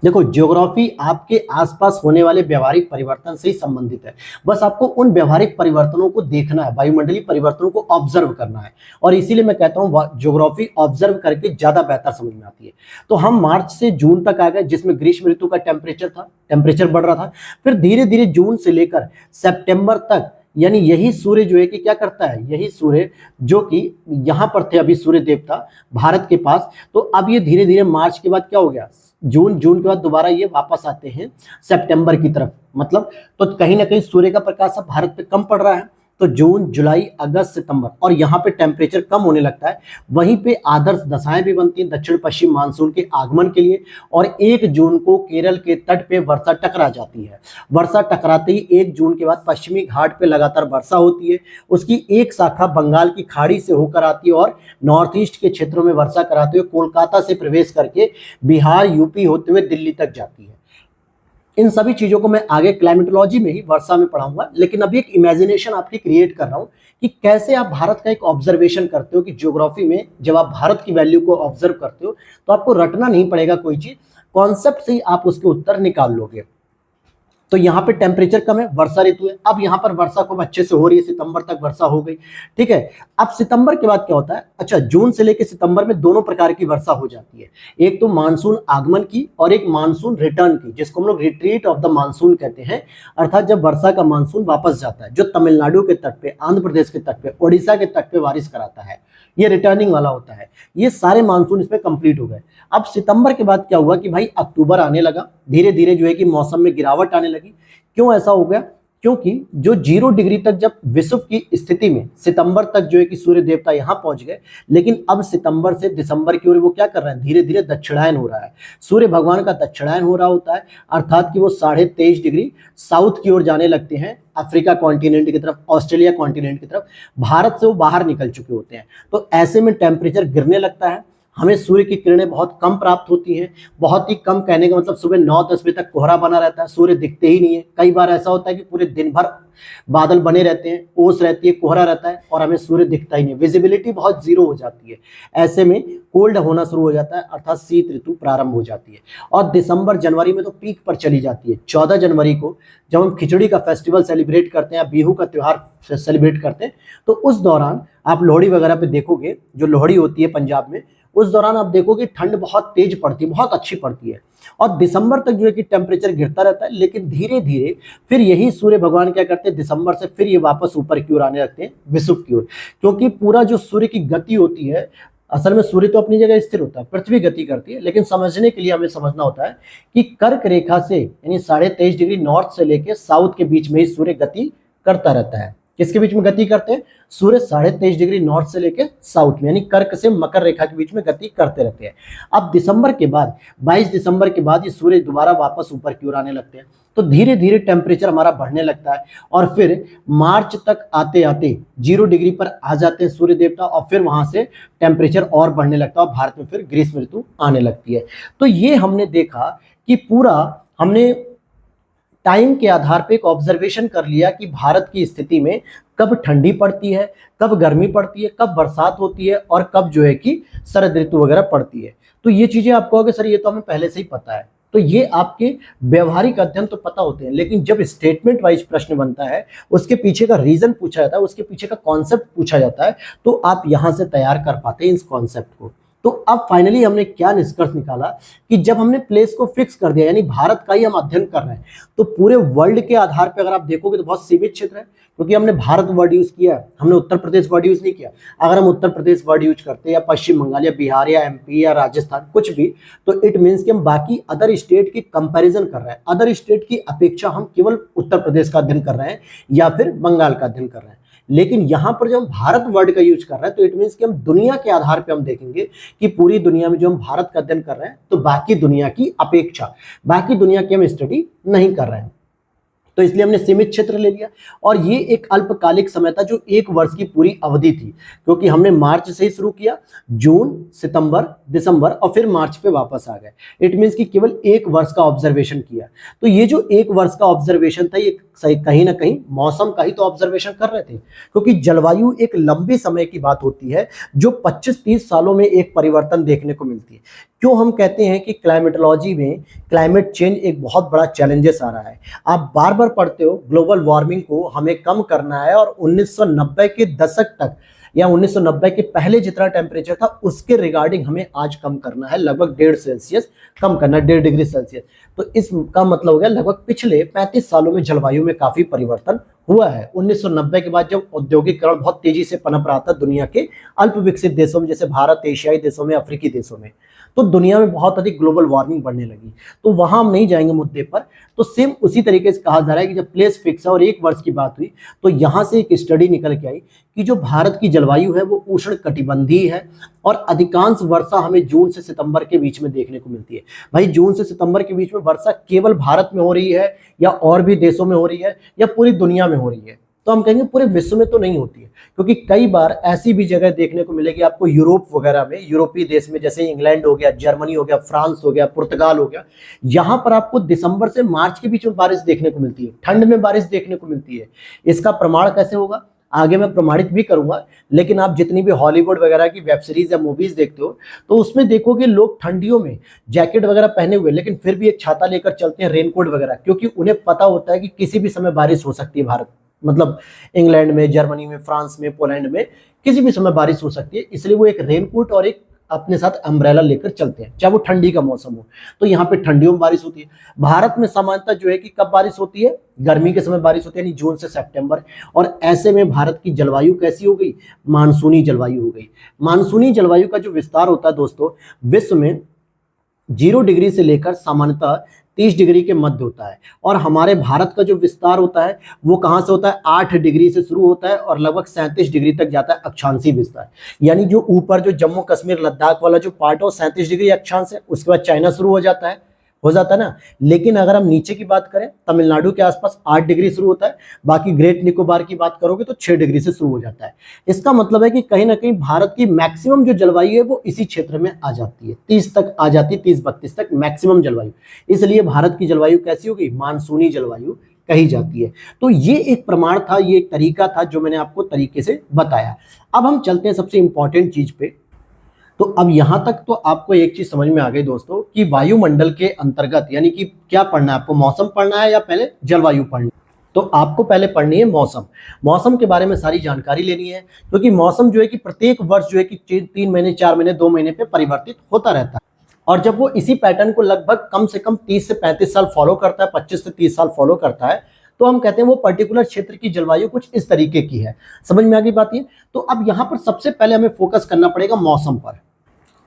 देखो, ज्योग्राफी आपके आसपास होने वाले व्यवहारिक परिवर्तन से ही संबंधित है। बस आपको उन व्यवहारिक परिवर्तनों को देखना है, वायुमंडलीय परिवर्तनों को ऑब्जर्व करना है। और इसीलिए मैं कहता हूं ज्योग्राफी ऑब्जर्व करके ज्यादा बेहतर समझ में आती है। तो हम मार्च से जून तक आ गए, जिसमें ग्रीष्म ऋतु का टेम्परेचर बढ़ रहा था। फिर धीरे धीरे जून से लेकर सितंबर तक, यानी यही सूर्य जो है कि क्या करता है, यही सूर्य जो कि यहां पर थे अभी सूर्य देवता भारत के पास, तो अब ये धीरे धीरे मार्च के बाद क्या हो गया, जून के बाद दोबारा ये वापस आते हैं सितंबर की तरफ। मतलब तो कहीं ना कहीं सूर्य का प्रकाश अब भारत पे कम पड़ रहा है। तो जून, जुलाई, अगस्त, सितंबर, और यहाँ पे टेम्परेचर कम होने लगता है। वहीं पे आदर्श दशाएं भी बनती हैं दक्षिण पश्चिम मानसून के आगमन के लिए, और 1 जून को केरल के तट पे वर्षा टकरा जाती है। वर्षा टकराते ही 1 जून के बाद पश्चिमी घाट पे लगातार वर्षा होती है। उसकी एक शाखा बंगाल की खाड़ी से होकर आती है और नॉर्थ ईस्ट के क्षेत्रों में वर्षा कराते हुए कोलकाता से प्रवेश करके बिहार, यूपी होते हुए दिल्ली तक जाती है। इन सभी चीजों को मैं आगे क्लाइमेटोलॉजी में ही वर्षा में पढ़ाऊंगा, लेकिन अभी एक इमेजिनेशन आपकी क्रिएट कर रहा हूं कि कैसे आप भारत का एक ऑब्जर्वेशन करते हो कि ज्योग्राफी में जब आप भारत की वैल्यू को ऑब्जर्व करते हो तो आपको रटना नहीं पड़ेगा कोई चीज, कॉन्सेप्ट से ही आप उसके उत्तर निकाल लोगे। तो यहाँ पे टेम्परेचर कम है, वर्षा ऋतु है। अब यहाँ पर वर्षा खूब अच्छे से हो रही है, सितंबर तक वर्षा हो गई, ठीक है। अब सितंबर के बाद क्या होता है, अच्छा जून से लेकर सितंबर में दोनों प्रकार की वर्षा हो जाती है। एक तो मानसून आगमन की और एक मानसून रिटर्न की, जिसको हम लोग रिट्रीट ऑफ द मानसून कहते हैं। अर्थात जब वर्षा का मानसून वापस जाता है, जो तमिलनाडु के तट पे, आंध्र प्रदेश के तट पे, ओडिशा के तट पे बारिश कराता है, ये रिटर्निंग वाला होता है। ये सारे मानसून इसमें कंप्लीट हो गए। अब सितंबर के बाद क्या हुआ कि भाई अक्टूबर आने लगा, धीरे धीरे जो है कि मौसम में गिरावट आने लगी। क्यों ऐसा हो गया, क्योंकि जो 0 डिग्री तक जब विषुव की स्थिति में सितंबर तक जो है कि सूर्य देवता यहां पहुंच गए, लेकिन अब सितंबर से दिसंबर की ओर वो क्या कर रहे हैं, धीरे धीरे दक्षिणायन हो रहा है। सूर्य भगवान का दक्षिणायन हो रहा होता है, अर्थात कि वो 23.5 डिग्री साउथ की ओर जाने लगते हैं, अफ्रीका कॉन्टिनेंट की तरफ, ऑस्ट्रेलिया कॉन्टिनेंट की तरफ। भारत से वो बाहर निकल चुके होते हैं, तो ऐसे में टेम्परेचर गिरने लगता है। हमें सूर्य की किरणें बहुत कम प्राप्त होती हैं, बहुत ही कम, कहने का मतलब सुबह 9-10 बजे तक कोहरा बना रहता है, सूर्य दिखते ही नहीं है। कई बार ऐसा होता है कि पूरे दिन भर बादल बने रहते हैं, ओस रहती है, कोहरा रहता है और हमें सूर्य दिखता ही नहीं, विजिबिलिटी बहुत जीरो हो जाती है। ऐसे में कोल्ड होना शुरू हो जाता है, अर्थात शीत ऋतु प्रारंभ हो जाती है। और दिसंबर जनवरी में तो पीक पर चली जाती है। 14 जनवरी को जब हम खिचड़ी का फेस्टिवल सेलिब्रेट करते हैं या बिहू का त्यौहार सेलिब्रेट करते हैं, तो उस दौरान आप लोहड़ी वगैरह पे देखोगे, जो लोहड़ी होती है पंजाब में, उस दौरान आप देखोगे ठंड बहुत तेज पड़ती है, बहुत अच्छी पड़ती है। और दिसंबर तक जो है कि टेम्परेचर गिरता रहता है, लेकिन धीरे धीरे फिर यही सूर्य भगवान क्या करते हैं, दिसंबर से फिर ये वापस ऊपर की ओर आने लगते हैं, विषुव की ओर। क्योंकि पूरा जो सूर्य की गति होती है, असल में सूर्य तो अपनी जगह स्थिर होता है, पृथ्वी गति करती है, लेकिन समझने के लिए हमें समझना होता है कि कर्क रेखा से यानी 23.5 डिग्री नॉर्थ से लेकर साउथ के बीच में ही सूर्य गति करता रहता है। किसके बीच में गति करते हैं, सूर्य 23.5 डिग्री नॉर्थ से लेकर साउथ में, यानी कर्क से मकर रेखा के बीच में गति करते रहते हैं। अब दिसंबर के बाद, 22 दिसंबर के बाद ये सूर्य दोबारा वापस ऊपर की ओर आने लगते हैं, तो धीरे धीरे टेम्परेचर हमारा बढ़ने लगता है और फिर मार्च तक आते आते 0 डिग्री पर आ जाते हैं सूर्य देवता, और फिर वहां से टेम्परेचर और बढ़ने लगता है और भारत में फिर ग्रीष्म ऋतु आने लगती है। तो ये हमने देखा कि पूरा हमने टाइम के आधार पे एक ऑब्जर्वेशन कर लिया कि भारत की स्थिति में कब ठंडी पड़ती है, कब गर्मी पड़ती है, कब बरसात होती है और कब जो है कि शरद ऋतु वगैरह पड़ती है। तो ये चीजें आप कहोगे सर ये तो हमें पहले से ही पता है, तो ये आपके व्यवहारिक अध्ययन तो पता होते हैं, लेकिन जब स्टेटमेंट वाइज प्रश्न बनता है, उसके पीछे का रीजन पूछा जाता है, उसके पीछे का कॉन्सेप्ट पूछा जाता है, तो आप यहां से तैयार कर पाते हैं इस कॉन्सेप्ट को। तो अब फाइनली हमने क्या निष्कर्ष निकाला कि जब हमने प्लेस को फिक्स कर दिया, यानी भारत का ही हम अध्ययन कर रहे हैं, तो पूरे वर्ल्ड के आधार पर अगर आप देखोगे तो बहुत सीमित क्षेत्र है, क्योंकि हमने भारत वर्ड यूज किया है, हमने उत्तर प्रदेश वर्ड यूज नहीं किया। अगर हम उत्तर प्रदेश वर्ड यूज करते या पश्चिम बंगाल या बिहार या एमपी या राजस्थान कुछ भी, तो इट मीन्स कि हम बाकी अदर स्टेट की कंपैरिजन कर रहे हैं, अदर स्टेट की अपेक्षा हम केवल उत्तर प्रदेश का अध्ययन कर रहे हैं या फिर बंगाल का अध्ययन कर रहे हैं। लेकिन यहां पर जब हम भारत वर्ड का यूज कर रहे हैं, तो इट मीन्स कि हम दुनिया के आधार पर हम देखेंगे कि पूरी दुनिया में जो हम भारत का अध्ययन कर रहे हैं, तो बाकी दुनिया की अपेक्षा बाकी दुनिया की हम स्टडी नहीं कर रहे हैं। तो इसलिए हमने सीमित क्षेत्र ले लिया, और ये एक अल्पकालिक समय था जो 1 वर्ष की पूरी अवधि थी, क्योंकि हमने मार्च से ही शुरू किया, जून, सितंबर, दिसंबर और फिर मार्च पे वापस आ गए। इट मीन्स कि केवल 1 वर्ष का ऑब्जर्वेशन किया। तो ये जो 1 वर्ष का ऑब्जर्वेशन था, ये कहीं ना कहीं मौसम का ही तो ऑब्जर्वेशन कर रहे थे, क्योंकि जलवायु एक लंबे समय की बात होती है जो 25-30 सालों में एक परिवर्तन देखने को मिलती है। क्यों हम कहते हैं कि क्लाइमेटोलॉजी में क्लाइमेट चेंज एक बहुत बड़ा चैलेंजेस आ रहा है। आप बार बार पढ़ते हो ग्लोबल वार्मिंग को हमें कम करना है, और 1990 के दशक तक या 1990 के पहले जितना टेम्परेचर था उसके रिगार्डिंग हमें आज कम करना है, लगभग 1.5 सेल्सियस कम करना है, 1.5 डिग्री सेल्सियस। तो इसका मतलब हो गया लगभग पिछले 35 सालों में जलवायु में काफी परिवर्तन हुआ है 1990 के बाद, जब औद्योगिकरण बहुत तेजी से पनप रहा था दुनिया के अल्प विकसित देशों में, जैसे भारत, एशियाई देशों में, अफ्रीकी देशों में। तो दुनिया में बहुत अधिक ग्लोबल वार्मिंग बढ़ने लगी। तो वहां हम नहीं जाएंगे मुद्दे पर। तो सेम उसी तरीके से कहा जा रहा है कि जब प्लेस फिक्स है और 1 वर्ष की बात हुई, तो यहां से एक स्टडी निकल के आई कि जो भारत की जलवायु है वो उष्ण कटिबंधीय है और अधिकांश वर्षा हमें जून से सितंबर के बीच में देखने को मिलती है। भाई, जून से सितंबर के बीच में वर्षा केवल भारत में हो रही है या और भी देशों में हो रही है या पूरी दुनिया में हो रही है? तो हम कहेंगे पूरे विश्व में तो नहीं होती है, क्योंकि कई बार ऐसी भी जगह देखने को मिलेगी आपको यूरोप वगैरह में, यूरोपीय देश में, जैसे इंग्लैंड हो गया, जर्मनी हो गया, फ्रांस हो गया, पुर्तगाल हो गया, यहां पर आपको दिसंबर से मार्च के बीच में बारिश देखने को मिलती है, ठंड में बारिश देखने को मिलती है। इसका प्रमाण कैसे होगा आगे मैं प्रमाणित भी करूंगा, लेकिन आप जितनी भी हॉलीवुड वगैरह की वेब सीरीज या मूवीज देखते हो तो उसमें देखोगे लोग ठंडियों में जैकेट वगैरह पहने हुए लेकिन फिर भी एक छाता लेकर चलते हैं, रेनकोट वगैरह, क्योंकि उन्हें पता होता है कि किसी भी समय बारिश हो सकती है। भारत मतलब इंग्लैंड में, जर्मनी में, फ्रांस में, पोलैंड में किसी भी समय बारिश हो सकती है, इसलिए वो एक रेनकोट और एक अपने साथ अम्ब्रेला लेकर चलते हैं, चाहे वो ठंडी का मौसम हो। तो यहाँ पे ठंडियों में बारिश होती है। भारत में सामान्यतः जो है कि कब बारिश होती है, गर्मी के समय बारिश होती है, यानी जून से सितंबर। और ऐसे में भारत की जलवायु कैसी हो गई, मानसूनी जलवायु हो गई। मानसूनी जलवायु का जो विस्तार होता है दोस्तों, विश्व में 0 डिग्री से लेकर सामान्यतः 30 डिग्री के मध्य होता है। और हमारे भारत का जो विस्तार होता है वो कहाँ से होता है, 8 डिग्री से शुरू होता है और लगभग 37 डिग्री तक जाता है अक्षांशीय विस्तार। यानी जो ऊपर जो जम्मू कश्मीर लद्दाख वाला जो पार्ट है वो 37 डिग्री अक्षांश है, उसके बाद चाइना शुरू हो जाता है ना। लेकिन अगर हम नीचे की बात करें, तमिलनाडु के आसपास 8 डिग्री शुरू होता है, बाकी ग्रेट निकोबार की बात करोगे तो 6 डिग्री से शुरू हो जाता है। इसका मतलब है कि कहीं ना कहीं भारत की मैक्सिमम जो जलवायु है वो इसी क्षेत्र में आ जाती है, 30 तक आ जाती है, 30-32 तक मैक्सिमम जलवायु। इसलिए भारत की जलवायु कैसी होगी, मानसूनी जलवायु कही जाती है। तो ये एक प्रमाण था, ये एक तरीका था जो मैंने आपको तरीके से बताया। अब हम चलते हैं सबसे इंपॉर्टेंट चीज पे। तो अब यहां तक तो आपको एक चीज समझ में आ गई दोस्तों कि वायुमंडल के अंतर्गत यानी कि क्या पढ़ना है आपको, मौसम पढ़ना है या पहले जलवायु पढ़नी है? तो आपको पहले पढ़नी है मौसम। मौसम के बारे में सारी जानकारी लेनी है, क्योंकि मौसम जो है कि प्रत्येक वर्ष जो है कि 3 महीने, 4 महीने, 2 महीने पे परिवर्तित होता रहता है। और जब वो इसी पैटर्न को लगभग कम से कम 30 से 35 साल फॉलो करता है, 25 से 30 साल फॉलो करता है, तो हम कहते हैं वो पर्टिकुलर क्षेत्र की जलवायु कुछ इस तरीके की है। समझ में आ गई बात ये? तो अब यहाँ पर सबसे पहले हमें फोकस करना पड़ेगा मौसम पर,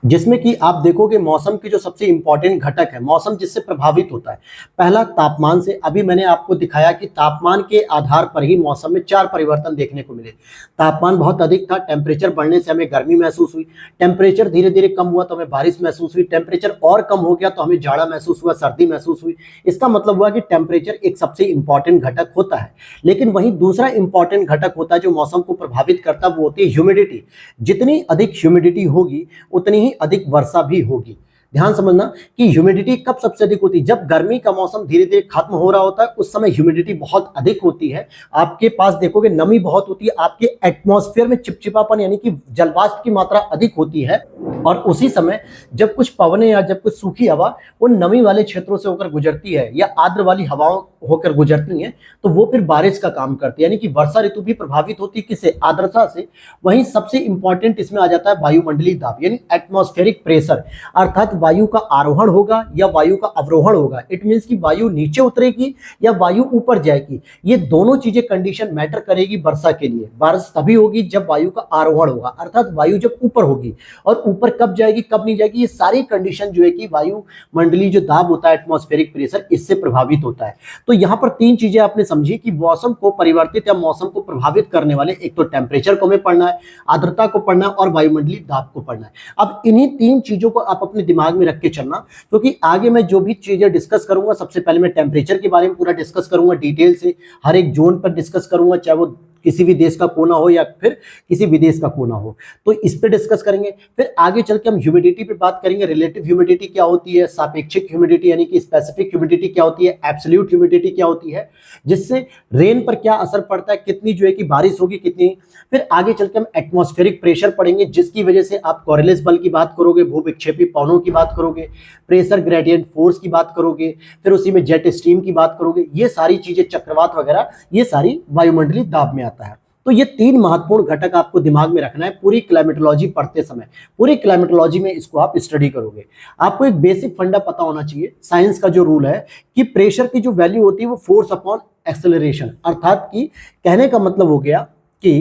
जिसमें कि आप देखोगे मौसम की जो सबसे इंपॉर्टेंट घटक है, मौसम जिससे प्रभावित होता है, पहला तापमान से। अभी मैंने आपको दिखाया कि तापमान के आधार पर ही मौसम में 4 परिवर्तन देखने को मिले। तापमान बहुत अधिक था, टेम्परेचर बढ़ने से हमें गर्मी महसूस हुई, टेम्परेचर धीरे धीरे कम हुआ तो हमें बारिश महसूस हुई, टेम्परेचर और कम हो गया तो हमें जाड़ा महसूस हुआ, सर्दी महसूस हुई। इसका मतलब हुआ कि टेम्परेचर एक सबसे इंपॉर्टेंट घटक होता है। लेकिन वहीं दूसरा इंपॉर्टेंट घटक होता है जो मौसम को प्रभावित करता है, वो होती है ह्यूमिडिटी। जितनी अधिक ह्यूमिडिटी होगी उतनी ही अधिक वर्षा भी होगी। ध्यान समझना कि ह्यूमिडिटी कब सबसे अधिक होती है, जब गर्मी का मौसम धीरे धीरे खत्म हो रहा होता है, उस समय ह्यूमिडिटी बहुत अधिक होती है। आपके पास देखोगे नमी बहुत होती है, आपके एटमॉस्फेयर में चिपचिपापन यानी कि जलवाष्प की मात्रा अधिक होती है। और उसी समय जब कुछ पवनें या जब कुछ सूखी हवा उन नमी वाले क्षेत्रों से होकर गुजरती है या आर्द्र वाली हवाओं होकर गुजरती हैं, तो वो फिर बारिश का काम करती है, यानी कि वर्षा ऋतु भी प्रभावित होती है किससे, आर्द्रता से। वहीं सबसे इंपॉर्टेंट इसमें आ जाता है वायुमंडलीय दाब यानी एटमॉस्फेरिक प्रेशर, अर्थात वायु का आरोहण होगा या वायु का अवरोहण होगा। इट मीन्स कि वायु नीचे उतरेगी या वायु ऊपर जाएगी। ये दोनों चीजें कंडीशन मैटर करेगी वर्षा के लिए। बारिश तभी होगी जब वायु का आरोहण होगा, अर्थात वायु जब ऊपर होगी। और ऊपर कब जाएगी कब नहीं जाएगी, ये सारी कंडीशन जो है कि वायुमंडलीय जो दाब होता है, एटमॉस्फेरिक प्रेशर, इससे प्रभावित होता है। तो यहाँ पर 3 चीजें आपने समझी कि मौसम को परिवर्तित या मौसम को प्रभावित करने वाले, एक तो टेम्परेचर को हमें पढ़ना है, आर्द्रता को पढ़ना है और वायुमंडलीय दाब को पढ़ना है। अब इन्हीं 3 चीजों को आप अपने दिमाग में रख के चलना, क्योंकि आगे मैं जो भी चीजें डिस्कस करूंगा, सबसे पहले मैं टेम्परेचर के बारे में पूरा डिस्कस करूंगा डिटेल से, हर एक जोन पर डिस्कस करूंगा, चाहे वो किसी भी देश का कोना हो या फिर किसी विदेश का कोना हो, तो इस पे डिस्कस करेंगे। फिर आगे चल के हम ह्यूमिडिटी पे बात करेंगे, रिलेटिव ह्यूमिडिटी क्या होती है, सापेक्षिक ह्यूमिडिटी यानी कि स्पेसिफिक ह्यूमिडिटी क्या होती है, एब्सोल्यूट ह्यूमिडिटी क्या होती है, जिससे रेन पर क्या असर पड़ता है, कितनी जो है कि बारिश होगी, कितनी। फिर आगे चल के हम एटमॉस्फेरिक प्रेशर पढ़ेंगे, जिसकी वजह से आप कॉरिलेस बल की बात करोगे, भूविक्षेपी पवनों की बात करोगे, प्रेशर ग्रेडियंट फोर्स की बात करोगे, फिर उसी में जेट स्ट्रीम की बात करोगे। ये सारी चीजें, चक्रवात वगैरह, ये सारी वायुमंडलीय दाब में आता है। तो ये तीन महत्वपूर्ण घटक आपको दिमाग में रखना है पूरी क्लाइमेटोलॉजी पढ़ते समय। पूरी क्लाइमेटोलॉजी में इसको आप स्टडी करोगे। आपको एक बेसिक फंडा पता होना चाहिए, साइंस का जो रूल है कि प्रेशर की जो वैल्यू होती है वो फोर्स अपॉन एक्सेलरेशन, अर्थात कि कहने का मतलब हो गया कि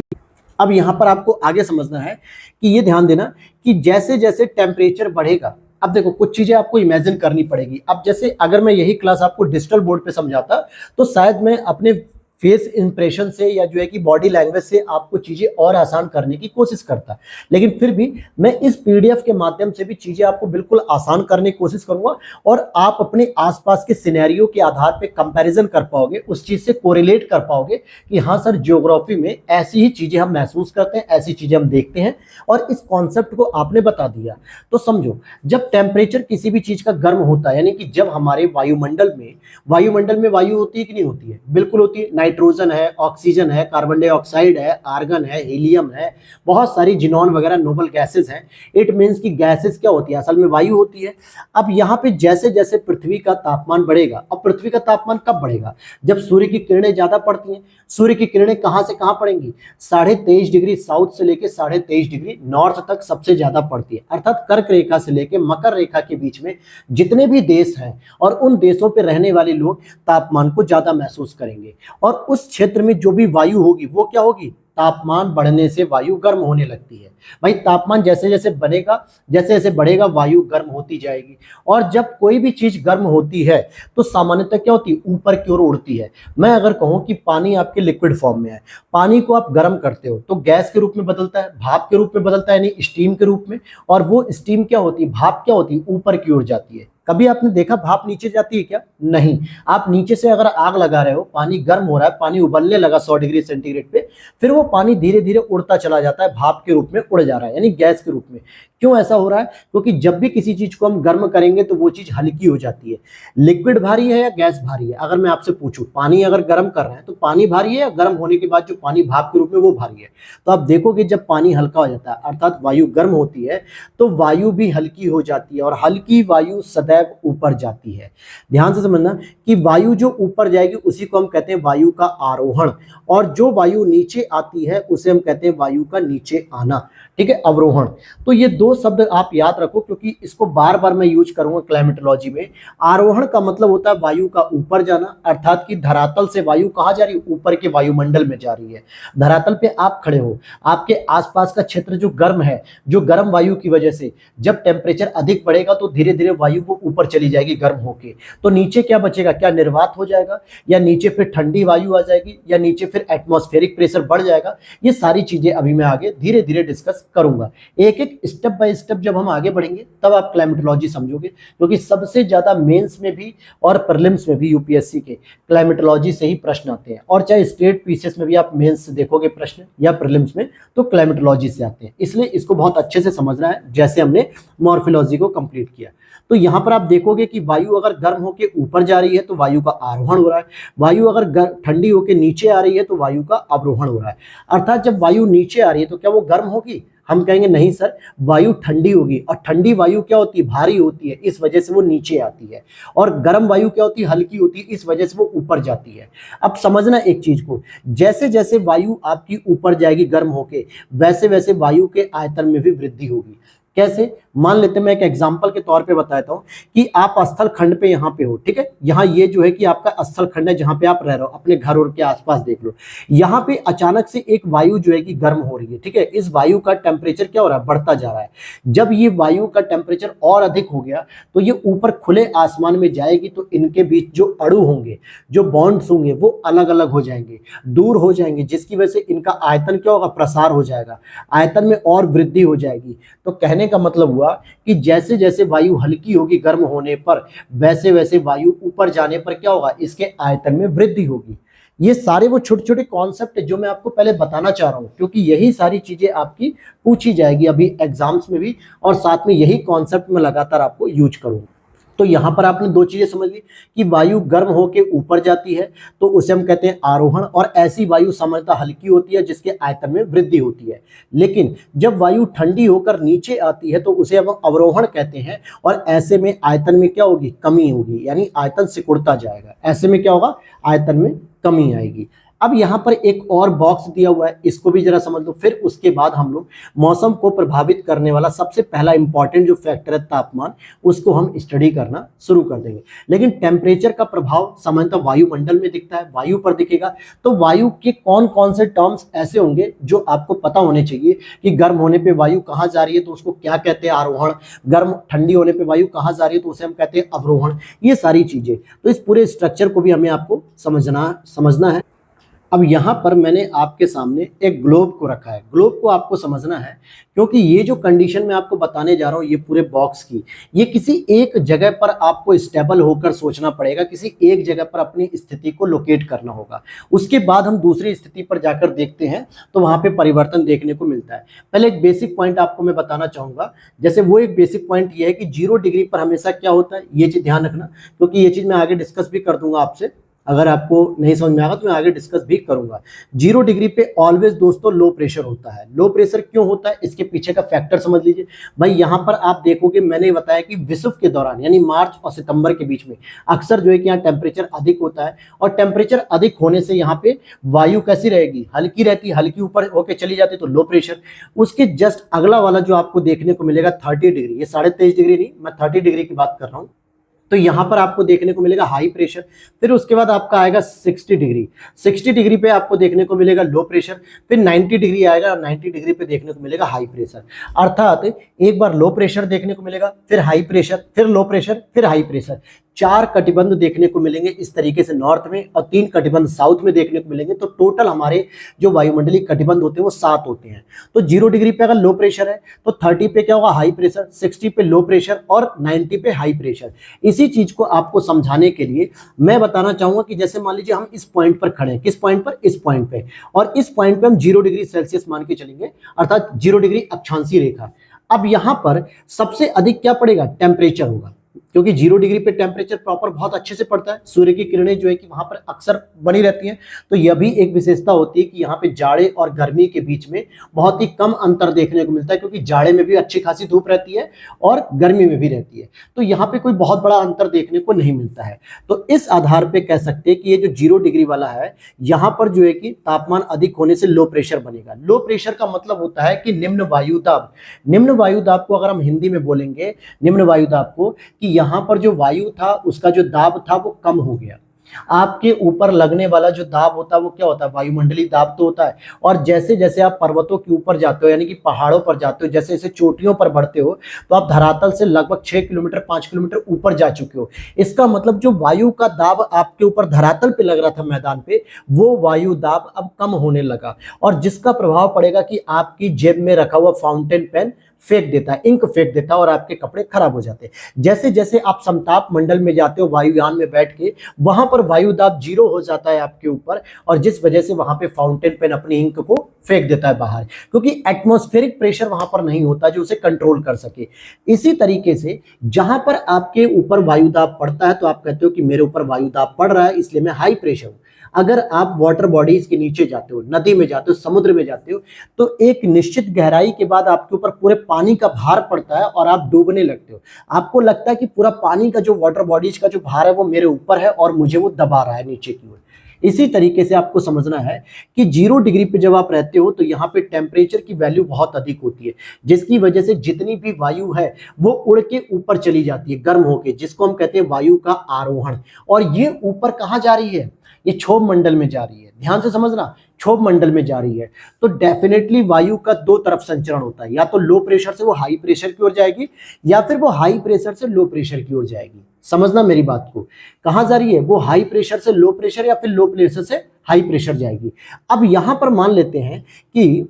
अब यहां पर आपको आगे समझना है कि ये ध्यान देना कि जैसे जैसे टेम्परेचर बढ़ेगा, अब देखो कुछ चीजें आपको इमेजिन करनी पड़ेगी। अब जैसे अगर मैं यही क्लास आपको डिजिटल बोर्ड पे समझाता तो शायद मैं अपने फेस इंप्रेशन से या जो है कि बॉडी लैंग्वेज से आपको चीजें और आसान करने की कोशिश करता, लेकिन फिर भी मैं इस पीडीएफ के माध्यम से भी चीजें आपको बिल्कुल आसान करने की कोशिश करूंगा और आप अपने आसपास के सिनेरियो के आधार पे कंपैरिजन कर पाओगे, उस चीज से कोरिलेट कर पाओगे कि हाँ सर ज्योग्राफी में ऐसी ही चीजें हम महसूस करते हैं, ऐसी चीजें हम देखते हैं और इस कॉन्सेप्ट को आपने बता दिया। तो समझो, जब टेम्परेचर किसी भी चीज का गर्म होता है, यानी कि जब हमारे वायुमंडल में वायु होती है कि नहीं होती है? बिल्कुल होती है। नाइट्रोजन है, ऑक्सीजन है, कार्बन डाइऑक्साइड है, आर्गन है, हीलियम है, बहुत सारी जिनॉन वगैरह नोबल गैसेस हैं। इट मीन्स कि गैसेस क्या होती है? असल में वायु होती है। अब यहाँ पे जैसे जैसे पृथ्वी का तापमान बढ़ेगा, अब पृथ्वी का तापमान कब बढ़ेगा? जब सूर्य की किरणें ज्यादा पड़ती हैं। सूर्य की किरणें कहां से कहां पड़ेंगी? 23.5 डिग्री साउथ से लेके 23.5 डिग्री नॉर्थ तक सबसे ज्यादा पड़ती है, अर्थात कर्क रेखा से लेके मकर रेखा के बीच में जितने भी देश हैं और उन देशों पे रहने वाले लोग तापमान को ज्यादा महसूस करेंगे और उस क्षेत्र में जो भी वायु होगी वो क्या होगी? तापमान बढ़ने से वायु गर्म होने लगती है। भाई तापमान जैसे जैसे बनेगा, जैसे जैसे बढ़ेगा वायु गर्म होती जाएगी और जब कोई भी चीज गर्म होती है तो सामान्यतः क्या होती है? ऊपर की ओर उड़ती है। मैं अगर कहूं कि पानी आपके लिक्विड फॉर्म में है, पानी को आप गर्म करते हो तो गैस के रूप में बदलता है, भाप के रूप में बदलता है, यानी स्टीम के रूप में। और वो स्टीम क्या होती है? भाप क्या होती है? ऊपर की ओर जाती है। कभी आपने देखा भाप नीचे जाती है क्या? नहीं। आप नीचे से अगर आग लगा रहे हो, पानी गर्म हो रहा है, पानी उबलने लगा 100 डिग्री सेंटीग्रेड पे, फिर वो पानी धीरे धीरे उड़ता चला जाता है, भाप के रूप में उड़ जा रहा है, यानी गैस के रूप में। क्यों ऐसा हो रहा है? क्योंकि जब भी किसी चीज को हम गर्म करेंगे तो वो चीज हल्की हो जाती है। लिक्विड भारी है या गैस भारी है? अगर मैं आपसे पूछूं, पानी अगर गर्म कर रहे हैं तो पानी भारी है या गर्म होने के बाद जो पानी भाप के रूप में वो भारी है? तो आप देखोगे जब पानी हल्का हो जाता है अर्थात वायु गर्म होती है तो वायु भी हल्की हो जाती है और हल्की वायु सदैव ऊपर जाती है। ध्यान से समझना कि वायु जो ऊपर जाएगी उसी को हम कहते हैं वायु का आरोहण, और जो वायु नीचे आती है उसे हम कहते हैं वायु का नीचे आना। ठीक है, अवरोहण। तो ये दो शब्द आप याद रखो क्योंकि इसको बार बार मैं यूज करूंगा क्लाइमेटोलॉजी में। आरोहण का मतलब होता है वायु का ऊपर जाना, अर्थात कि धरातल से वायु कहां जा रही है? ऊपर के वायुमंडल में जा रही है। धरातल पे आप खड़े हो, आपके आसपास का क्षेत्र जो गर्म है, जो गर्म वायु की वजह से जब टेम्परेचर अधिक बढ़ेगा तो धीरे धीरे वायु को ऊपर चली जाएगी गर्म होके, तो नीचे क्या बचेगा? क्या निर्वात हो जाएगा, या नीचे फिर ठंडी वायु आ जाएगी, या नीचे फिर एटमॉस्फेरिक प्रेशर बढ़ जाएगा? ये सारी चीजें अभी मैं आगे धीरे धीरे डिस्कस करूंगा। एक एक स्टेप बाय स्टेप जब हम आगे बढ़ेंगे तब आप क्लाइमेटोलॉजी समझोगे, क्योंकि सबसे ज्यादा मेंस में भी और प्रीलिम्स में भी यूपीएससी के क्लाइमेटोलॉजी से ही प्रश्न आते हैं, और चाहे स्टेट पीसीएस में भी आप मेंस से देखोगे प्रश्न या प्रीलिम्स में तो क्लाइमेटोलॉजी से आते हैं। इसलिए इसको बहुत अच्छे से समझना है, जैसे हमने मॉर्फोलॉजी को कंप्लीट किया। तो यहां पर आप देखोगे कि वायु अगर गर्म होकर ऊपर जा रही है तो वायु का आरोहण हो रहा है, वायु अगर ठंडी होकर नीचे आ रही है तो वायु का अवरोहण हो रहा है। अर्थात जब वायु नीचे आ रही है तो क्या वो गर्म होगी? हम कहेंगे नहीं सर, वायु ठंडी होगी, और ठंडी वायु क्या होती है? भारी होती है, इस वजह से वो नीचे आती है। और गर्म वायु क्या होती है? हल्की होती है, इस वजह से वो ऊपर जाती है। अब समझना एक चीज को, जैसे जैसे वायु आपकी ऊपर जाएगी गर्म होके, वैसे वैसे वायु के आयतन में भी वृद्धि होगी। कैसे? मान लेते हैं, मैं एक एग्जांपल के तौर पे बताता हूं कि आप स्थल खंड पे यहाँ पे हो, ठीक है, यहाँ ये जो है कि आपका स्थल खंड है जहां पे आप रह रहे हो, अपने घर और के आसपास देख लो। यहाँ पे अचानक से एक वायु जो है कि गर्म हो रही है, ठीक है, इस वायु का टेम्परेचर क्या हो रहा है? बढ़ता जा रहा है। जब ये वायु का टेम्परेचर और अधिक हो गया तो ये ऊपर खुले आसमान में जाएगी तो इनके बीच जो अणु होंगे, जो बॉन्ड्स होंगे वो अलग अलग हो जाएंगे, दूर हो जाएंगे, जिसकी वजह से इनका आयतन क्या होगा? प्रसार हो जाएगा, आयतन में और वृद्धि हो जाएगी। तो कहने का मतलब हुआ कि जैसे जैसे वायु हल्की होगी गर्म होने पर, वैसे वैसे वायु ऊपर जाने पर क्या होगा? इसके आयतन में वृद्धि होगी। ये सारे वो छोटे छोटे कॉन्सेप्ट जो मैं आपको पहले बताना चाह रहा हूं, क्योंकि यही सारी चीजें आपकी पूछी जाएगी अभी एग्जाम्स में भी, और साथ में यही कॉन्सेप्ट मैं लगातार आपको यूज करूंगा। तो यहां पर आपने दो चीजें समझ ली कि वायु गर्म होकर ऊपर जाती है तो उसे हम कहते हैं आरोहण, और ऐसी वायु सामान्यतः हल्की होती है जिसके आयतन में वृद्धि होती है। लेकिन जब वायु ठंडी होकर नीचे आती है तो उसे हम अवरोहण कहते हैं, और ऐसे में आयतन में क्या होगी? कमी होगी, यानी आयतन सिकुड़ता जाएगा। ऐसे में क्या होगा? आयतन में कमी आएगी। अब यहाँ पर एक और बॉक्स दिया हुआ है, इसको भी जरा समझ लो। फिर उसके बाद हम लोग मौसम को प्रभावित करने वाला सबसे पहला इंपॉर्टेंट जो फैक्टर है तापमान, उसको हम स्टडी करना शुरू कर देंगे। लेकिन टेम्परेचर का प्रभाव सामान्यतः वायुमंडल में दिखता है, वायु पर दिखेगा। तो वायु के कौन कौन से टर्म्स ऐसे होंगे जो आपको पता होने चाहिए कि गर्म होने पे वायु कहाँ जा रही है तो उसको क्या कहते हैं, आरोहण। गर्म ठंडी होने पे वायु कहाँ जा रही है तो उसे हम कहते हैं अवरोहण। ये सारी चीजें, तो इस पूरे स्ट्रक्चर को भी हमें आपको समझना है। अब यहाँ पर मैंने आपके सामने एक ग्लोब को रखा है। ग्लोब को आपको समझना है क्योंकि ये जो कंडीशन मैं आपको बताने जा रहा हूँ, ये पूरे बॉक्स की, ये किसी एक जगह पर आपको स्टेबल होकर सोचना पड़ेगा, किसी एक जगह पर अपनी स्थिति को लोकेट करना होगा। उसके बाद हम दूसरी स्थिति पर जाकर देखते हैं तो वहाँ पे परिवर्तन देखने को मिलता है। पहले एक बेसिक पॉइंट आपको मैं बताना चाहूँगा। जैसे वो एक बेसिक पॉइंट ये है कि 0 डिग्री पर हमेशा क्या होता है, ये चीज़ ध्यान रखना, क्योंकि ये चीज़ मैं आगे डिस्कस भी कर दूंगा आपसे। अगर आपको नहीं समझ में आएगा तो मैं आगे डिस्कस भी करूंगा। 0 डिग्री पे ऑलवेज दोस्तों लो प्रेशर होता है। लो प्रेशर क्यों होता है, इसके पीछे का फैक्टर समझ लीजिए। भाई यहाँ पर आप देखोगे, मैंने बताया कि विषुव के दौरान यानी मार्च और सितंबर के बीच में अक्सर जो है कि यहाँ टेम्परेचर अधिक होता है, और टेम्परेचर अधिक होने से यहाँ पे वायु कैसी रहेगी, हल्की रहती है, हल्की ऊपर होके चली जाती है तो लो प्रेशर। उसके जस्ट अगला वाला जो आपको देखने को मिलेगा 30 डिग्री, ये 23.5 डिग्री नहीं, मैं 30 डिग्री की बात कर रहा हूँ, तो यहां पर आपको देखने को मिलेगा हाई प्रेशर। फिर उसके बाद आपका आएगा 60 डिग्री। 60 डिग्री पे आपको देखने को मिलेगा लो प्रेशर। फिर 90 डिग्री आएगा, 90 डिग्री पे देखने को मिलेगा हाई प्रेशर। अर्थात एक बार लो प्रेशर देखने को मिलेगा, फिर हाई प्रेशर, फिर लो प्रेशर, फिर हाई प्रेशर। 4 कटिबंध देखने को मिलेंगे इस तरीके से नॉर्थ में, और 3 कटिबंध साउथ में देखने को मिलेंगे। तो टोटल हमारे जो वायुमंडलीय कटिबंध होते हैं वो 7 होते हैं। तो 0 डिग्री पे अगर लो प्रेशर है तो 30 पे क्या होगा, हाई प्रेशर, 60 पे लो प्रेशर और 90 पे हाई प्रेशर। इसी चीज को आपको समझाने के लिए मैं बताना चाहूंगा कि जैसे मान लीजिए हम इस पॉइंट पर खड़े हैं, किस पॉइंट पर, इस पॉइंट पे, और इस पॉइंट पे हम 0 डिग्री सेल्सियस मान के चलेंगे, अर्थात 0 डिग्री अक्षांशीय रेखा। अब यहां पर सबसे अधिक क्या पड़ेगा, टेम्परेचर होगा, क्योंकि 0 डिग्री पे टेम्परेचर प्रॉपर बहुत अच्छे से पड़ता है, सूर्य की किरणें जो है कि वहां पर अक्सर बनी रहती हैं। तो यह भी एक विशेषता होती है कि यहाँ पे जाड़े और गर्मी के बीच में बहुत ही कम अंतर देखने को मिलता है, क्योंकि जाड़े में भी अच्छी खासी धूप रहती है और गर्मी में भी रहती है। तो यहाँ पे कोई बहुत बड़ा अंतर देखने को नहीं मिलता है। तो इस आधार पर कह सकते हैं कि ये जो 0 डिग्री वाला है, यहाँ पर जो है कि तापमान अधिक होने से लो प्रेशर बनेगा। लो प्रेशर का मतलब होता है कि निम्न वायुदाब। निम्न वायुदाब को अगर हम हिंदी में बोलेंगे, निम्न वायुदाब को, कि यहां पर जो वायु था उसका जो दाब था वो कम हो गया। आपके ऊपर लगने वाला जो दाब होता है वो क्या होता है, वायुमंडलीय दाब तो होता है। और जैसे जैसे आप पर्वतों के ऊपर जाते हो, यानी कि पहाड़ों पर जाते हो, जैसे जैसे चोटियों पर बढ़ते हो, तो आप धरातल से लगभग 6 किलोमीटर 5 किलोमीटर ऊपर जा चुके हो। इसका मतलब जो वायु का दाब आपके ऊपर धरातल पे लग रहा था मैदान पे, वो वायु दाब अब कम होने लगा, और जिसका प्रभाव पड़ेगा कि आपकी जेब में रखा हुआ फाउंटेन पेन फेंक देता है, इंक फेंक देता है, और आपके कपड़े खराब हो जाते हैं। जैसे जैसे आप समताप मंडल में जाते हो वायुयान में बैठ के, वहां पर वायु दाब 0 हो जाता है आपके ऊपर, और जिस वजह से वहां पे फाउंटेन पेन अपनी इंक को फेंक देता है बाहर, क्योंकि एटमॉस्फेरिक प्रेशर वहां पर नहीं होता जो उसे कंट्रोल कर सके। इसी तरीके से जहां पर आपके ऊपर वायु दाब पड़ता है तो आप कहते हो कि मेरे ऊपर वायु दाब पड़ रहा है इसलिए मैं हाई प्रेशर हूं। अगर आप वाटर बॉडीज के नीचे जाते हो, नदी में जाते हो, समुद्र में जाते हो, तो एक निश्चित गहराई के बाद आपके ऊपर पूरे पानी का भार पड़ता है और आप डूबने लगते हो। आपको लगता है कि पूरा पानी का जो वाटर बॉडीज का जो भार है वो मेरे ऊपर है और मुझे वो दबा रहा है नीचे की ओर। इसी तरीके से आपको समझना है कि 0 डिग्री पे जब आप रहते हो तो यहाँ पे टेम्परेचर की वैल्यू बहुत अधिक होती है, जिसकी वजह से जितनी भी वायु है वो उड़ के ऊपर चली जाती है गर्म होके, जिसको हम कहते हैं वायु का आरोहण। और ये ऊपर कहाँ जा रही है, ये क्षोभ मंडल में जा रही है। ध्यान से समझना, क्षोभ मंडल में जा रही है। तो डेफिनेटली वायु का 2 तरफ संचरण होता है, या तो लो प्रेशर से वो हाई प्रेशर की ओर जाएगी, या फिर वो हाई प्रेशर से लो प्रेशर की ओर जाएगी। समझना मेरी बात को, कहां जा रही है, वो हाई प्रेशर से लो प्रेशर या फिर लो प्रेशर से हाई प्रेशर जाएगी। अब यहां पर मान लेते हैं कि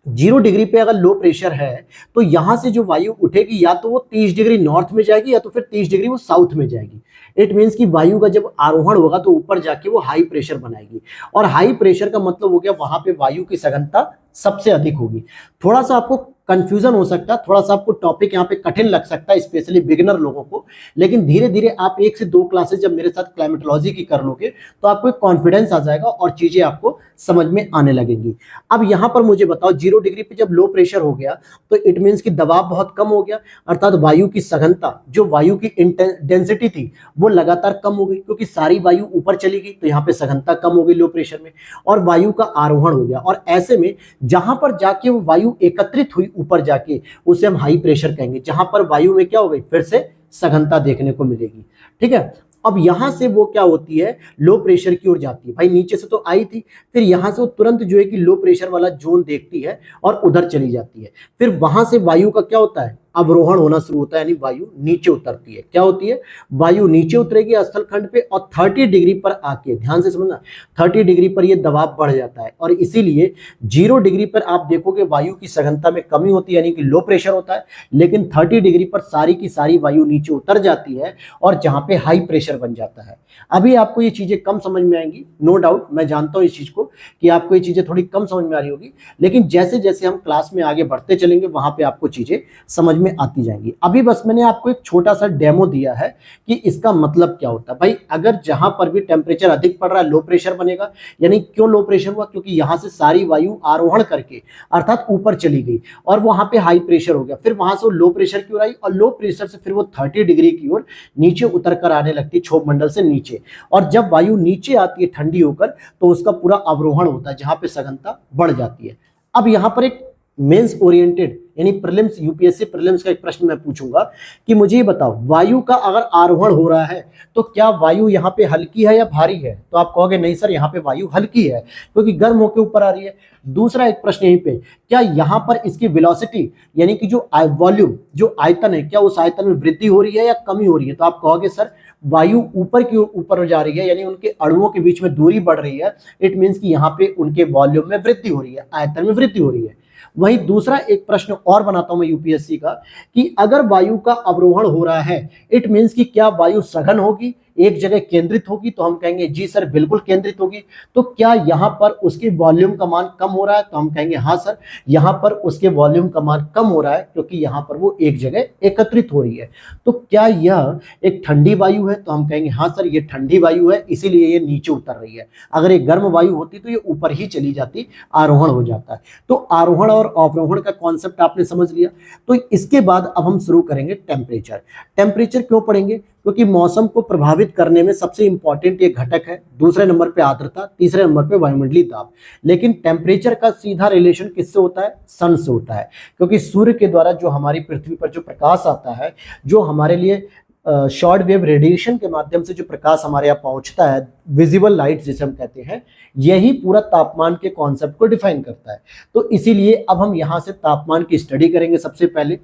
0 डिग्री पे अगर लो प्रेशर है तो यहां से जो वायु उठेगी या तो वो 30 डिग्री नॉर्थ में जाएगी या तो फिर 30 डिग्री वो साउथ में जाएगी। इट मीन्स कि वायु का जब आरोहण होगा तो ऊपर जाके वो हाई प्रेशर बनाएगी, और हाई प्रेशर का मतलब हो गया वहां पे वायु की सघनता सबसे अधिक होगी। थोड़ा सा आपको कंफ्यूजन हो सकता है, थोड़ा सा आपको टॉपिक यहाँ पे कठिन लग सकता है स्पेशली बिगिनर लोगों को, लेकिन धीरे धीरे आप 1 से 2 क्लासेस जब मेरे साथ क्लाइमेटोलॉजी की कर लोगे तो आपको एक कॉन्फिडेंस आ जाएगा और चीजें आपको समझ में आने लगेंगी। अब यहाँ पर मुझे बताओ 0 डिग्री पे जब लो प्रेशर हो गया तो इट मीन्स कि दबाव बहुत कम हो गया, अर्थात वायु की सघनता, जो वायु की डेंसिटी थी वो लगातार कम हो गई, क्योंकि सारी वायु ऊपर चली गई तो यहाँ पे सघनता कम हो गई लो प्रेशर में, और वायु का आरोहण हो गया। और ऐसे में जहां पर जाके वो वायु एकत्रित हुई ऊपर जाके, उसे हम हाई प्रेशर कहेंगे, जहां पर वायु में क्या हो गई, फिर से सघनता देखने को मिलेगी। ठीक है, अब यहां से वो क्या होती है, लो प्रेशर की ओर जाती है। भाई नीचे से तो आई थी, फिर यहां से वो तुरंत जो है कि लो प्रेशर वाला जोन देखती है और उधर चली जाती है। फिर वहां से वायु का क्या होता है, अवरोहण होना शुरू होता है, यानी वायु नीचे उतरती है। क्या होती है, वायु नीचे उतरेगी स्थल खंड पे और 30 डिग्री पर आके, ध्यान से समझना, 30 डिग्री पर ये दबाव बढ़ जाता है, और इसीलिए 0 डिग्री पर आप देखोगे वायु की सघनता में कमी होती है, यानी कि लो प्रेशर होता है, लेकिन 30 डिग्री पर सारी की सारी वायु नीचे उतर जाती है और जहां पे हाई प्रेशर बन जाता है। अभी आपको ये चीजें कम समझ में आएंगी, नो डाउट, मैं जानता हूं इस चीज को कि आपको ये चीजें थोड़ी कम समझ में आ रही होगी, लेकिन जैसे जैसे हम क्लास में आगे बढ़ते चलेंगे वहां पे आपको चीजें समझ में आती जाएंगी। अभी बस मैंने आपको एक छोटा सा डेमो दिया है कि इसका मतलब क्या होता है। भाई अगर जहां पर भी टेम्परेचर अधिक पड़ रहा है लो प्रेशर बनेगा, यानी क्यों लो प्रेशर हुआ, क्योंकि यहां से सारी वायु आरोहण करके अर्थात ऊपर चली गई और वहां पे हाई प्रेशर हो गया, फिर वहां से वो लो प्रेशर की ओर आई और लो प्रेशर से फिर वो 30 डिग्री की ओर नीचे उतर कर आने लगती है, क्षोभ मंडल से नीचे, और जब वायु नीचे आती है ठंडी होकर तो उसका पूरा अवरोहण होता है जहां पे सघनता बढ़ जाती है। अब यहां पर एक मेंस ओरिएंटेड यानी प्रीलिम्स, यूपीएससी प्रीलिम्स का एक प्रश्न मैं पूछूंगा कि मुझे ये बताओ, वायु का अगर आरोहण हो रहा है तो क्या वायु यहाँ पे हल्की है या भारी है, तो आप कहोगे नहीं सर यहाँ पे वायु हल्की है क्योंकि गर्म होकर ऊपर आ रही है। दूसरा एक प्रश्न यहीं पे, क्या यहाँ पर इसकी वेलोसिटी यानी कि जो वॉल्यूम, जो आयतन है, क्या उस आयतन में वृद्धि हो रही है या कमी हो रही है, तो आप कहोगे सर वायु ऊपर की ऊपर जा रही है, यानी उनके अणुओं के बीच में दूरी बढ़ रही है, इट मीन्स कि यहाँ पे उनके वॉल्यूम में वृद्धि हो रही है, आयतन में वृद्धि हो रही है। वहीं दूसरा एक प्रश्न और बनाता हूं मैं यूपीएससी का कि अगर वायु का अवरोहण हो रहा है, इट मीन्स कि क्या वायु सघन होगी, एक जगह केंद्रित होगी, तो हम कहेंगे जी सर बिल्कुल केंद्रित होगी। तो क्या यहां पर उसके वॉल्यूम का मान कम हो रहा है, तो हम कहेंगे हाँ सर यहां पर उसके वॉल्यूम का मान कम हो रहा है क्योंकि यहां पर वो एक जगह एकत्रित हो रही है। तो क्या यह एक ठंडी वायु है, तो हम कहेंगे हाँ सर ये ठंडी वायु है, इसीलिए ये नीचे उतर रही है। अगर ये गर्म वायु होती तो ये ऊपर ही चली जाती, आरोहण हो जाता है। तो आरोहण और अवरोहण का कॉन्सेप्ट आपने समझ लिया। तो इसके बाद अब हम शुरू करेंगे टेम्परेचर। टेम्परेचर क्यों पढ़ेंगे, क्योंकि मौसम को प्रभावित करने में सबसे इंपॉर्टेंट ये घटक है, दूसरे नंबर पे आर्द्रता, तीसरे नंबर पे वायुमंडलीय दाब। लेकिन टेम्परेचर का सीधा रिलेशन किससे होता है, सन से होता है, क्योंकि सूर्य के द्वारा जो हमारी पृथ्वी पर जो प्रकाश आता है, जो हमारे लिए शॉर्ट वेव रेडिएशन के माध्यम से जो प्रकाश हमारे यहाँ पहुंचता है, विजिबल लाइट जिसे हम कहते हैं, यही पूरा तापमान के कॉन्सेप्ट को डिफाइन करता है। तो इसीलिए अब हम यहाँ से तापमान की स्टडी करेंगे। सबसे पहले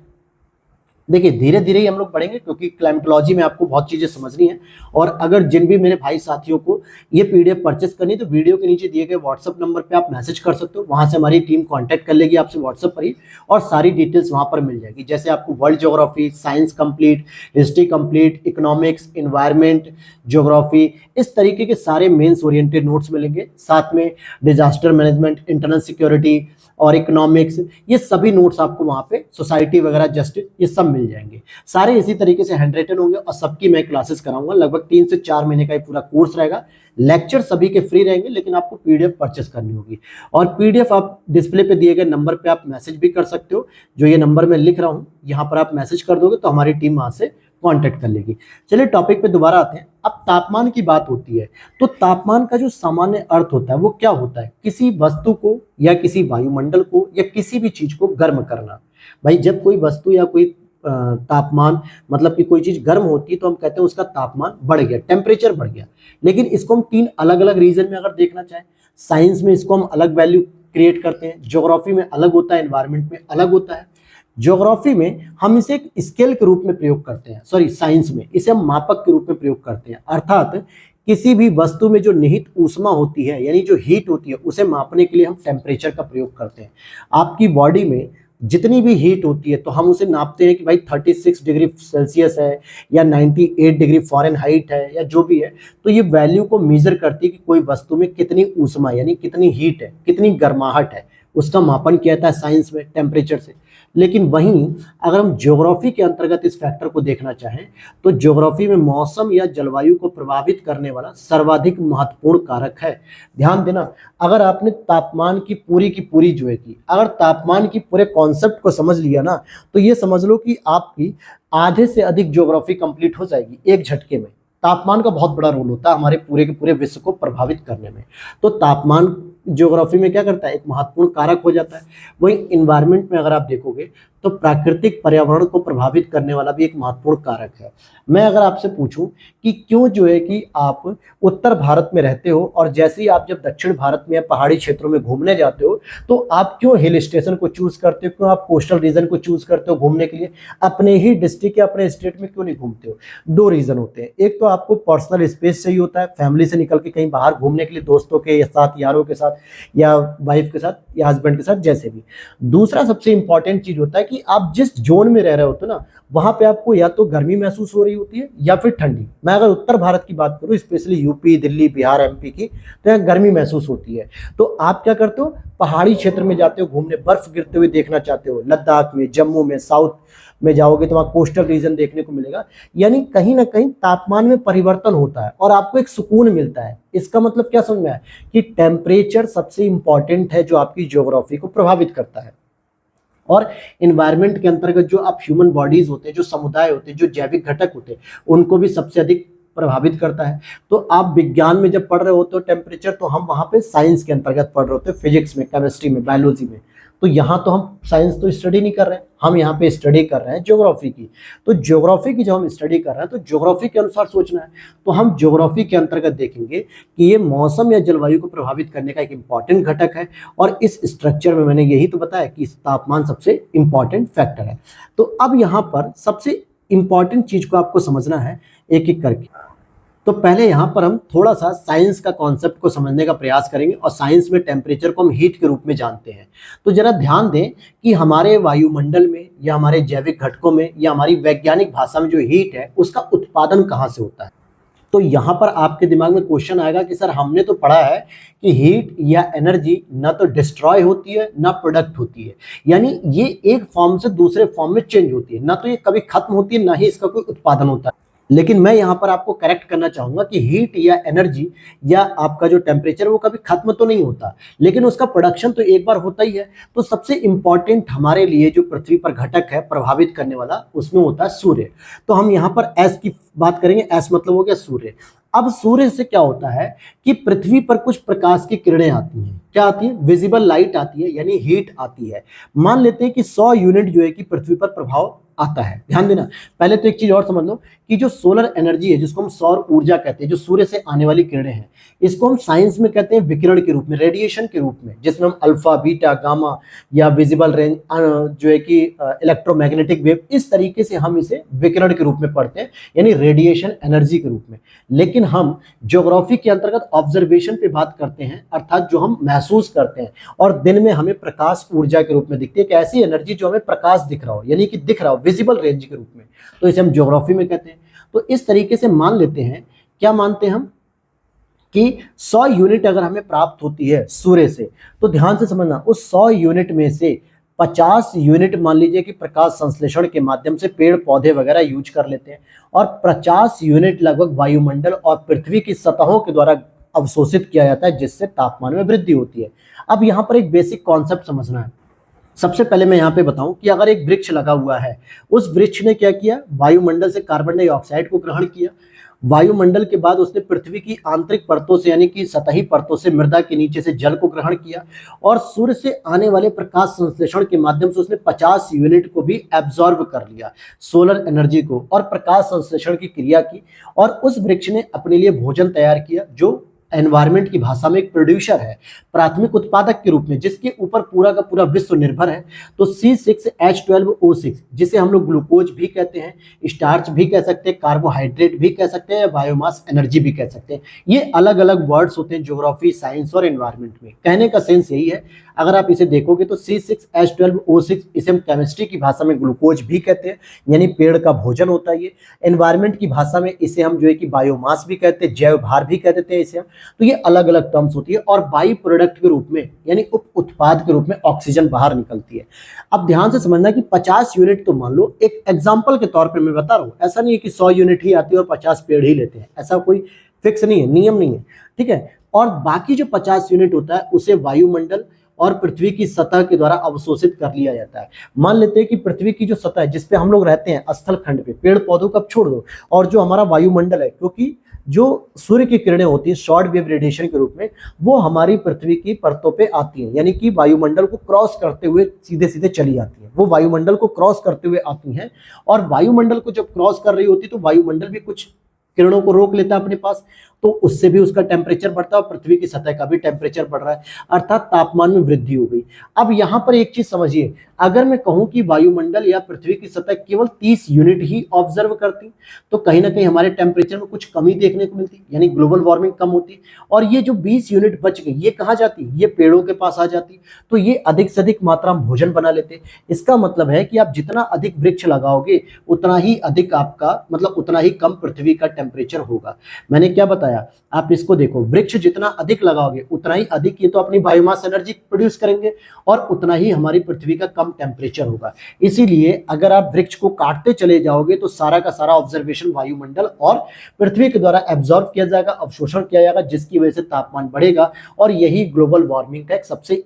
देखिए धीरे धीरे ही हम लोग पढ़ेंगे क्योंकि क्लाइमेटोलॉजी में आपको बहुत चीजें समझनी है। और अगर जिन भी मेरे भाई साथियों को ये पीडीएफ परचेस करनी है तो वीडियो के नीचे दिए गए व्हाट्सएप नंबर पे आप मैसेज कर सकते हो, वहां से हमारी टीम कांटेक्ट कर लेगी आपसे व्हाट्सएप पर ही, और सारी डिटेल्स वहां पर मिल जाएगी। जैसे आपको world geography, science complete, history complete, economics, environment, geography, इस तरीके के सारे मेंस ओरिएंटेड नोट्स मिलेंगे। साथ में डिजास्टर मैनेजमेंट, इंटरनल सिक्योरिटी और इकोनॉमिक्स, ये सभी नोट्स आपको वहां पे, सोसाइटी वगैरह, जस्टिस, ये सब मिल जाएंगे। सारे इसी तरीके से हैंड रिटन होंगे और सबकी मैं क्लासेस कराऊंगा। लगभग 3 से 4 महीने का ये पूरा कोर्स रहेगा। लेक्चर सभी के फ्री रहेंगे, लेकिन आपको पीडीएफ परचेस करनी होगी। और पीडीएफ आप डिस्प्ले पे दिए गए नंबर पे आप मैसेज भी कर सकते हो, जो ये नंबर मैं लिख रहा हूँ, यहाँ पर आप मैसेज कर दोगे तो हमारी टीम वहां से कांटेक्ट कर लेगी। चलिए टॉपिक पे दोबारा आते हैं। अब तापमान की बात होती है तो तापमान का जो सामान्य अर्थ होता है वो क्या होता है, किसी वस्तु को या किसी वायुमंडल को या किसी भी चीज को गर्म करना। भाई जब कोई वस्तु या कोई तापमान, मतलब कि कोई चीज गर्म होती है तो हम कहते हैं उसका तापमान बढ़ गया, टेम्परेचर बढ़ गया। लेकिन इसको हम 3 अलग अलग रीजन में अगर देखना चाहें, साइंस में इसको हम अलग वैल्यू क्रिएट करते हैं, ज्योग्राफी में अलग होता है, एनवायरमेंट में अलग होता है। ज्योग्राफी में हम इसे एक स्केल के रूप में प्रयोग करते हैं, सॉरी साइंस में इसे हम मापक के रूप में प्रयोग करते हैं। अर्थात किसी भी वस्तु में जो निहित ऊष्मा होती है, यानी जो हीट होती है, उसे मापने के लिए हम टेम्परेचर का प्रयोग करते हैं। आपकी बॉडी में जितनी भी हीट होती है तो हम उसे नापते हैं कि भाई 36 डिग्री सेल्सियस है या 98 डिग्री फ़ारेनहाइट है या जो भी है, तो ये वैल्यू को मेजर करती है कि कोई वस्तु में कितनी ऊष्मा यानी कितनी हीट है, कितनी गर्माहट है, उसका मापन किया जाता है साइंस में टेम्परेचर से। लेकिन वहीं अगर हम ज्योग्राफी के अंतर्गत इस फैक्टर को देखना चाहें तो ज्योग्राफी में मौसम या जलवायु को प्रभावित करने वाला सर्वाधिक महत्वपूर्ण कारक है। ध्यान देना, अगर आपने तापमान की पूरी जो है कि अगर तापमान की पूरे कॉन्सेप्ट को समझ लिया ना, तो ये समझ लो कि आपकी आधे से अधिक ज्योग्राफी कंप्लीट हो जाएगी एक झटके में। तापमान का बहुत बड़ा रोल होता है हमारे पूरे के पूरे विश्व को प्रभावित करने में। तो तापमान ज्योग्राफी में क्या करता है, एक महत्वपूर्ण कारक हो जाता है। वहीं इन्वायरमेंट में अगर आप देखोगे तो प्राकृतिक पर्यावरण को प्रभावित करने वाला भी एक महत्वपूर्ण कारक है। मैं अगर आपसे पूछूं कि क्यों जो है कि आप उत्तर भारत में रहते हो और जैसे ही आप जब दक्षिण भारत में या पहाड़ी क्षेत्रों में घूमने जाते हो तो आप क्यों हिल स्टेशन को चूज करते हो, क्यों आप कोस्टल रीजन को चूज करते हो घूमने के लिए, अपने ही डिस्ट्रिक्ट या अपने स्टेट में क्यों नहीं घूमते हो? दो रीजन होते हैं। एक तो आपको पर्सनल स्पेस चाहिए होता है, फैमिली से निकल के कहीं बाहर घूमने के लिए, दोस्तों के साथ, यारों के साथ या वाइफ के साथ या हस्बैंड के साथ, जैसे भी। दूसरा सबसे इंपॉर्टेंट चीज होता है कि आप जिस जोन में रह रहे होते हो ना, वहां पे आपको या तो गर्मी महसूस हो रही होती है या फिर ठंडी। मैं अगर उत्तर भारत की बात करूं, specially UP, Delhi, Bihar, MP की, तो यहाँ गर्मी महसूस होती है। तो आप क्या करते हो, पहाड़ी क्षेत्र में जाते हो घूमने, बर्फ गिरते हुए देखना चाहते हो, लद्दाख में, जम्मू में, साउथ में जाओगे तो वहाँ कोस्टल रीजन देखने को मिलेगा। यानी कहीं ना कहीं तापमान में परिवर्तन होता है और आपको एक सुकून मिलता है। इसका मतलब क्या समझ में आया कि टेम्परेचर सबसे इंपॉर्टेंट है जो आपकी ज्योग्राफी को प्रभावित करता है। और इन्वायरमेंट के अंतर्गत जो आप ह्यूमन बॉडीज होते हैं, जो समुदाय होते हैं, जो जैविक घटक होते हैं, उनको भी सबसे अधिक प्रभावित करता है। तो आप विज्ञान में जब पढ़ रहे होते हो टेम्परेचर, तो हम वहां पे साइंस के अंतर्गत पढ़ रहे होते हैं, फिजिक्स में, केमिस्ट्री में, बायोलॉजी में। तो यहाँ तो हम साइंस तो स्टडी नहीं कर रहे हैं, हम यहाँ पे स्टडी कर रहे हैं ज्योग्राफी की। तो ज्योग्राफी की जब हम स्टडी कर रहे हैं तो ज्योग्राफी के अनुसार सोचना है। तो हम ज्योग्राफी के अंतर्गत देखेंगे कि ये मौसम या जलवायु को प्रभावित करने का एक इंपॉर्टेंट घटक है। और इस स्ट्रक्चर में मैंने यही तो बताया कि तापमान सबसे इंपॉर्टेंट फैक्टर है। तो अब यहाँ पर सबसे इंपॉर्टेंट चीज को आपको समझना है एक एक करके। तो पहले यहाँ पर हम थोड़ा सा साइंस का कॉन्सेप्ट को समझने का प्रयास करेंगे और साइंस में टेम्परेचर को हम हीट के रूप में जानते हैं। तो जरा ध्यान दें कि हमारे वायुमंडल में या हमारे जैविक घटकों में या हमारी वैज्ञानिक भाषा में जो हीट है उसका उत्पादन कहाँ से होता है। तो यहाँ पर आपके दिमाग में क्वेश्चन आएगा कि सर हमने तो पढ़ा है कि हीट या एनर्जी ना तो डिस्ट्रॉय होती है ना प्रोडक्ट होती है, यानी ये एक फॉर्म से दूसरे फॉर्म में चेंज होती है, ना तो ये कभी खत्म होती है ना ही इसका कोई उत्पादन होता है। लेकिन मैं यहाँ पर आपको करेक्ट करना चाहूंगा कि हीट या एनर्जी या आपका जो टेम्परेचर वो कभी खत्म तो नहीं होता, लेकिन उसका प्रोडक्शन तो एक बार होता ही है। तो सबसे इंपॉर्टेंट हमारे लिए जो पृथ्वी पर घटक है प्रभावित करने वाला, उसमें होता है सूर्य। तो हम यहाँ पर एस की बात करेंगे। एस मतलब हो गया सूर्य। अब सूर्य से क्या होता है कि पृथ्वी पर कुछ प्रकाश की किरणें आती हैं। क्या आती है? विजिबल लाइट आती है, यानी हीट आती है। मान लेते हैं कि 100 यूनिट जो है कि पृथ्वी पर प्रभाव आता है। ध्यान देना, पहले तो एक चीज और समझ लो कि जो सोलर एनर्जी है, जिसको हम सौर ऊर्जा कहते हैं, जो सूर्य से आने वाली किरणें हैं, इसको हम साइंस में कहते हैं विकिरण के रूप में, रेडिएशन के रूप में, जिसमें हम अल्फा, बीटा, गामा या विजिबल रेंज जो है कि इलेक्ट्रोमैग्नेटिक वेव, इस तरीके से हम इसे विकिरण के रूप में पढ़ते हैं, यानी रेडिएशन एनर्जी के रूप में। लेकिन हम ज्योग्राफी के अंतर्गत ऑब्जर्वेशन पे बात करते हैं, अर्थात जो हम महसूस करते हैं और दिन में हमें प्रकाश ऊर्जा के रूप में दिखती है, एक ऐसी एनर्जी जो हमें प्रकाश दिख रहा हो, यानी कि दिख रहा हो विजिबल रेंज के रूप में, तो इसे हम ज्योग्राफी में कहते हैं। तो इस तरीके से मान लेते हैं, क्या मानते हैं हम कि 100 यूनिट अगर हमें प्राप्त होती है सूर्य से, तो ध्यान से समझना, उस 100 यूनिट में से 50 यूनिट मान लीजिए कि प्रकाश संश्लेषण के माध्यम से पेड़ पौधे वगैरह यूज कर लेते हैं, और 50 यूनिट लगभग वायुमंडल और पृथ्वी की सतहों के द्वारा अवशोषित किया जाता है, जिससे तापमान में वृद्धि होती है। अब यहाँ पर एक बेसिक कॉन्सेप्ट समझना है। सबसे पहले मैं यहाँ पे बताऊं कि अगर एक वृक्ष लगा हुआ है, उस वृक्ष ने क्या किया, वायुमंडल से कार्बन डाइऑक्साइड को ग्रहण किया। वायुमंडल के बाद उसने पृथ्वी की आंतरिक परतों से, यानी कि सतही परतों से, मृदा के नीचे से जल को ग्रहण किया, और सूर्य से आने वाले प्रकाश संश्लेषण के माध्यम से उसने 50 यूनिट को भी एब्जॉर्ब कर लिया, सोलर एनर्जी को, और प्रकाश संश्लेषण की क्रिया की, और उस वृक्ष ने अपने लिए भोजन तैयार किया, जो एनवायरमेंट की भाषा में एक प्रोड्यूसर है, प्राथमिक उत्पादक के रूप में, जिसके ऊपर पूरा का पूरा विश्व निर्भर है। तो C6H12O6, जिसे हम लोग ग्लूकोज भी कहते हैं, स्टार्च भी कह सकते हैं, कार्बोहाइड्रेट भी कह सकते हैं, या बायोमास एनर्जी भी कह सकते हैं। ये अलग अलग वर्ड्स होते हैं ज्योग्राफी, साइंस और एनवायरमेंट में। कहने का सेंस यही है, अगर आप इसे देखोगे तो C6H12O6 इसे हम केमिस्ट्री की भाषा में ग्लूकोज भी कहते हैं, यानी पेड़ का भोजन होता है ये। एनवायरमेंट की भाषा में इसे हम जो है कि बायोमास भी कहते हैं, जैव भार भी कह देते हैं इसे हम। तो ये अलग अलग टर्म्स होती है और बाई प्रोडक्ट के रूप में यानी उप उत्पाद के रूप में ऑक्सीजन बाहर निकलती है। अब ध्यान से समझना कि 50 यूनिट, तो मान लो एक एग्जाम्पल के तौर पर मैं बता रहा हूँ, ऐसा नहीं है कि 100 यूनिट ही आती है और 50 पेड़ ही लेते हैं, ऐसा कोई फिक्स नहीं है, नियम नहीं है, ठीक है। और बाकी जो 50 यूनिट होता है उसे वायुमंडल और पृथ्वी की सतह के द्वारा अवशोषित कर लिया जाता है। मान लेते हैं कि पृथ्वी की जो सतह है जिसपे हम लोग रहते हैं स्थल खंड पे, पेड़ पौधों को अब छोड़ दो, और जो हमारा वायुमंडल है, क्योंकि जो सूर्य की किरणें होती है शॉर्ट वेव रेडिएशन के रूप में, वो हमारी पृथ्वी की परतों पे आती है, यानी कि वायुमंडल को क्रॉस करते हुए सीधे सीधे चली आती है, वो वायुमंडल को क्रॉस करते हुए आती हैं। और वायुमंडल को जब क्रॉस कर रही होती है तो वायुमंडल भी कुछ किरणों को रोक लेता है अपने पास, तो उससे भी उसका टेम्परेचर बढ़ता है और पृथ्वी की सतह का भी टेम्परेचर बढ़ रहा है, अर्थात तापमान में वृद्धि हो गई। अब यहां पर एक चीज समझिए, अगर मैं कहूं कि वायुमंडल या पृथ्वी की सतह केवल 30 यूनिट ही ऑब्जर्व करती, तो कहीं ना कहीं हमारे टेम्परेचर में कुछ कमी देखने को मिलती, यानी ग्लोबल वार्मिंग कम होती। और ये जो 20 यूनिट बच गई, ये कहाँ जाती, ये पेड़ों के पास आ जाती, तो ये अधिक से अधिक मात्रा में भोजन बना लेते। इसका मतलब है कि आप जितना अधिक वृक्ष लगाओगे उतना ही अधिक आपका मतलब उतना ही कम पृथ्वी का टेम्परेचर होगा। मैंने क्या बताया, आप इसको देखो, वृक्ष जितना अधिक लगाओगे उतना ही अधिक ये तो अपनी बायोमास एनर्जी प्रोड्यूस करेंगे और उतना ही हमारी पृथ्वी का कम टेम्परेचर होगा। इसीलिए अगर आप वृक्ष को काटते चले जाओगे तो सारा का सारा ऑब्जर्वेशन वायुमंडल और पृथ्वी के द्वारा एब्जॉर्ब किया जाएगा, अवशोषण किया जाएगा, जिसकी वजह से तापमान बढ़ेगा। और यही ग्लोबल वार्मिंग का एक सबसे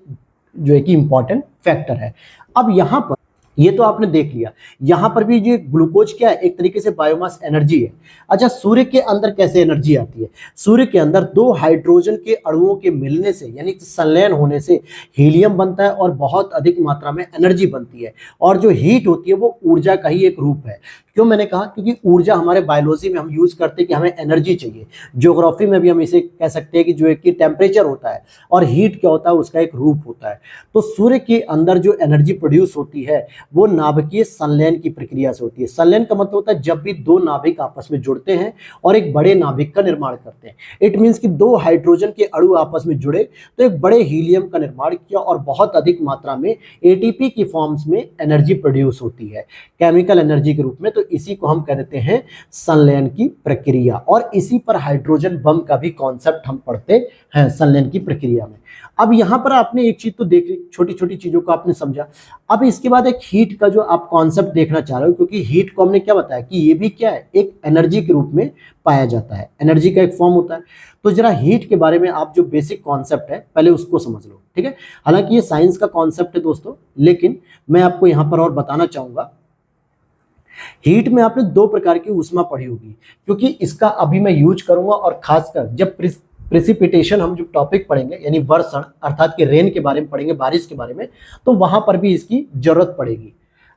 जो है कि इंपॉर्टेंट फैक्टर है। अब यहां पर ये तो आपने देख लिया, यहां पर भी ये ग्लूकोज क्या है, एक तरीके से बायोमास एनर्जी है। अच्छा, सूर्य के अंदर कैसे एनर्जी आती है? सूर्य के अंदर दो हाइड्रोजन के अणुओं के मिलने से यानी संलयन होने से हीलियम बनता है और बहुत अधिक मात्रा में एनर्जी बनती है। और जो हीट होती है वो ऊर्जा का ही एक रूप है। क्यों मैंने कहा? क्योंकि ऊर्जा हमारे बायोलॉजी में हम यूज करते हैं कि हमें एनर्जी चाहिए, ज्योग्राफी में भी हम इसे कह सकते हैं कि जो है कि टेम्परेचर होता है, और हीट क्या होता है, उसका एक रूप होता है। तो सूर्य के अंदर जो एनर्जी प्रोड्यूस होती है वो नाभिकीय संलयन की प्रक्रिया से होती है। संलयन का मतलब होता है जब भी दो नाभिक आपस में जुड़ते हैं और एक बड़े नाभिक का निर्माण करते हैं। इट मीन्स कि दो हाइड्रोजन के अणु आपस में जुड़े तो एक बड़े हीलियम का निर्माण किया और बहुत अधिक मात्रा में एटीपी की फॉर्म्स में एनर्जी प्रोड्यूस होती है, केमिकल एनर्जी के रूप में। तो इसी को हम कह देते हैं संलयन की प्रक्रिया, और इसी पर हाइड्रोजन बम का भी कॉन्सेप्ट हम पढ़ते हैं संलयन की प्रक्रिया में। अब यहां पर आपने एक चीज तो देख ली, छोटी छोटी चीजों को आपने समझा। अब इसके बाद एक हीट का जो आप कॉन्सेप्ट देखना चाह रहे हो, क्योंकि हीट को हमने क्या बताया कि ये भी क्या है, एक एनर्जी के रूप में पाया जाता है, एनर्जी का एक फॉर्म होता है। तो जरा हीट के बारे में आप जो बेसिक कॉन्सेप्ट है पहले उसको समझ लो, ठीक है। हालांकि ये साइंस का कॉन्सेप्ट है दोस्तों, लेकिन मैं आपको यहां पर और बताना चाहूंगा। हीट में आपने दो प्रकार की ऊष्मा पढ़ी होगी, क्योंकि इसका अभी मैं यूज करूंगा, और खासकर जब प्रेसिपिटेशन हम जो टॉपिक पढ़ेंगे यानी वर्षण अर्थात के रेन के बारे में पढ़ेंगे, बारिश के बारे में, तो वहां पर भी इसकी जरूरत पड़ेगी।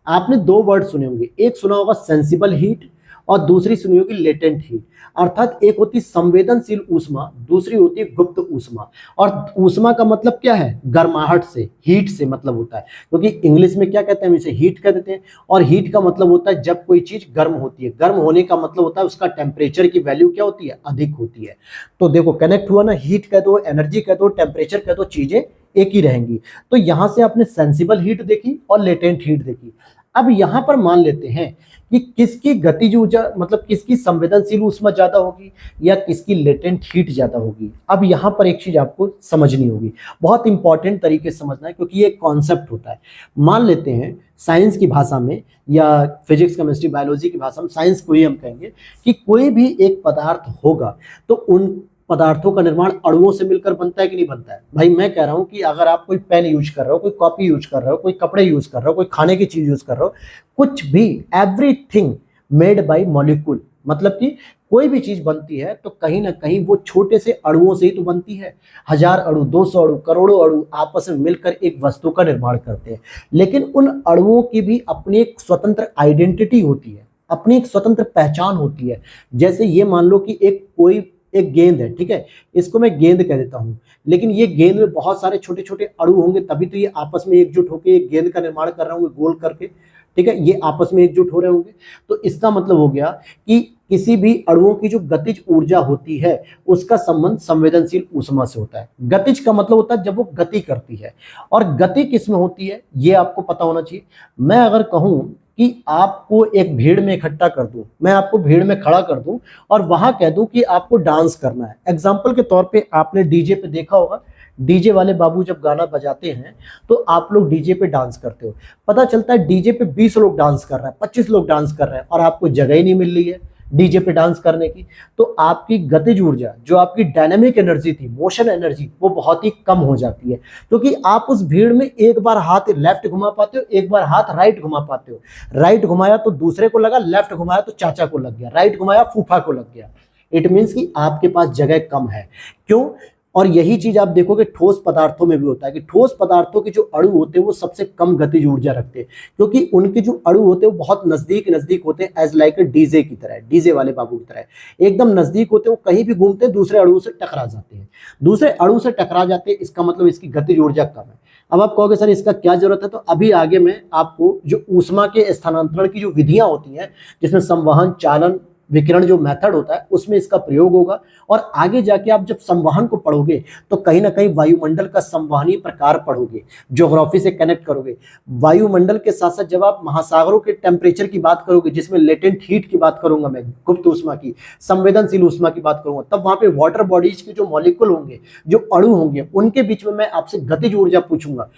आपने दो वर्ड सुने होंगे, एक सुना होगा सेंसिबल हीट और दूसरी सुनी होगी लेटेंट हीट। अर्थात एक होती संवेदनशील ऊष्मा, दूसरी होती है गुप्त ऊष्मा। और ऊष्मा का मतलब क्या है? गर्माहट से, हीट से मतलब होता है, क्योंकि इंग्लिश में क्या कहते हैं, हम इसे हीट कह देते हैं। और हीट का मतलब होता है जब कोई चीज गर्म होती है, गर्म होने का मतलब होता है उसका टेम्परेचर की वैल्यू क्या होती है, अधिक होती है। तो देखो कनेक्ट हुआ ना, हीट कह दो, एनर्जी कह दो, टेम्परेचर कह दो, चीजें एक ही रहेंगी। तो यहां से आपने सेंसिबल हीट देखी और लेटेंट हीट देखी। अब यहां पर मान लेते हैं कि किसकी गतिज ऊर्जा मतलब किसकी संवेदनशील ऊष्मा ज्यादा होगी या किसकी लेटेंट हीट ज्यादा होगी। अब यहां पर एक चीज आपको समझनी होगी, बहुत इंपॉर्टेंट तरीके से समझना है, क्योंकि ये एक कॉन्सेप्ट होता है। मान लेते हैं साइंस की भाषा में या फिजिक्स केमिस्ट्री बायोलॉजी की भाषा में, साइंस को ही हम कहेंगे कि कोई भी एक पदार्थ होगा तो उन पदार्थों का निर्माण अणुओं से मिलकर बनता है कि नहीं बनता है। भाई मैं कह रहा हूं कि अगर आप कोई पेन यूज कर रहे हो, कोई कॉपी यूज कर रहे हो, कोई कपड़े यूज कर रहे हो, कोई खाने की चीज यूज कर रहे हो, कुछ भी, एवरीथिंग मेड बाय मॉलिक्यूल, मतलब कि कोई भी चीज बनती है तो कहीं ना कहीं वो छोटे से अणुओं से ही तो बनती है। 1000 अणु, 200 अणु, करोड़ों अणु आपस में मिलकर एक वस्तु का निर्माण करते हैं। लेकिन उन अणुओं की भी अपनी एक स्वतंत्र आइडेंटिटी होती है, अपनी एक स्वतंत्र पहचान होती है। जैसे ये मान लो कि एक गेंद है, ठीक है, इसको मैं गेंद कह देता हूं, लेकिन ये गेंद में बहुत सारे छोटे छोटे अणु होंगे, तभी तो ये आपस में एकजुट होकर एक गेंद का निर्माण कर रहे होंगे गोल करके, ठीक है, ये आपस में एकजुट हो रहे होंगे। तो इसका मतलब हो गया कि किसी भी अणुओं की जो गतिज ऊर्जा होती है उसका संबंध संवेदनशील ऊष्मा से होता है। गतिज का मतलब होता है जब वो गति करती है, और गति किसमें होती है ये आपको पता होना चाहिए। मैं अगर कहूं कि आपको एक भीड़ में इकट्ठा कर दूं, मैं आपको भीड़ में खड़ा कर दूं और वहां कह दूं कि आपको डांस करना है, एग्जाम्पल के तौर पे आपने डीजे पे देखा होगा, डीजे वाले बाबू जब गाना बजाते हैं तो आप लोग डीजे पे डांस करते हो, पता चलता है डीजे पे 20 लोग डांस कर रहे हैं, 25 लोग डांस कर रहे हैं और आपको जगह ही नहीं मिल रही है डीजे पे डांस करने की। तो आपकी गतिज ऊर्जा, जो आपकी डायनामिक एनर्जी थी, मोशन एनर्जी, वो बहुत ही कम हो जाती है, क्योंकि आप उस भीड़ में एक बार हाथ लेफ्ट घुमा पाते हो, एक बार हाथ राइट घुमा पाते हो। राइट घुमाया तो दूसरे को लगा, लेफ्ट घुमाया तो चाचा को लग गया, राइट घुमाया फूफा को लग गया। इट मीन्स कि आपके पास जगह कम है। क्यों? और यही चीज आप देखोगे ठोस पदार्थों में भी होता है कि ठोस पदार्थों के जो अणु होते हैं वो सबसे कम गतिज ऊर्जा रखते हैं, क्योंकि उनके जो अणु होते हैं वो बहुत नजदीक नजदीक होते हैं, एज लाइक डीजे की तरह, डीजे वाले बाबू की तरह एकदम नजदीक होते हैं। वो कहीं भी घूमते हैं दूसरे अणु से टकरा जाते हैं, दूसरे अणु से टकरा जाते हैं, इसका मतलब इसकी गतिज ऊर्जा कम है। अब आप कहोगे सर इसका क्या जरूरत है, तो अभी आगे मैं आपको जो ऊष्मा के स्थानांतरण की जो विधियां होती हैं, जिसमें संवहन, चालन, विकिरण जो मेथड होता है उसमें इसका प्रयोग होगा। और आगे जाके आप जब संवहन को पढ़ोगे तो कहीं ना कहीं वायुमंडल का संवहनीय प्रकार पढ़ोगे, ज्योग्राफी से कनेक्ट करोगे। वायुमंडल के साथ साथ जब आप महासागरों के टेम्परेचर की बात करोगे, जिसमें लेटेंट हीट की बात करूंगा मैं, गुप्त ऊष्मा की, संवेदनशील ऊष्मा की बात करूंगा, तब वहां पे वाटर बॉडीज के जो मॉलिक्यूल होंगे, जो अणु होंगे, उनके बीच में मैं आपसे गतिज ऊर्जा पूछूंगा,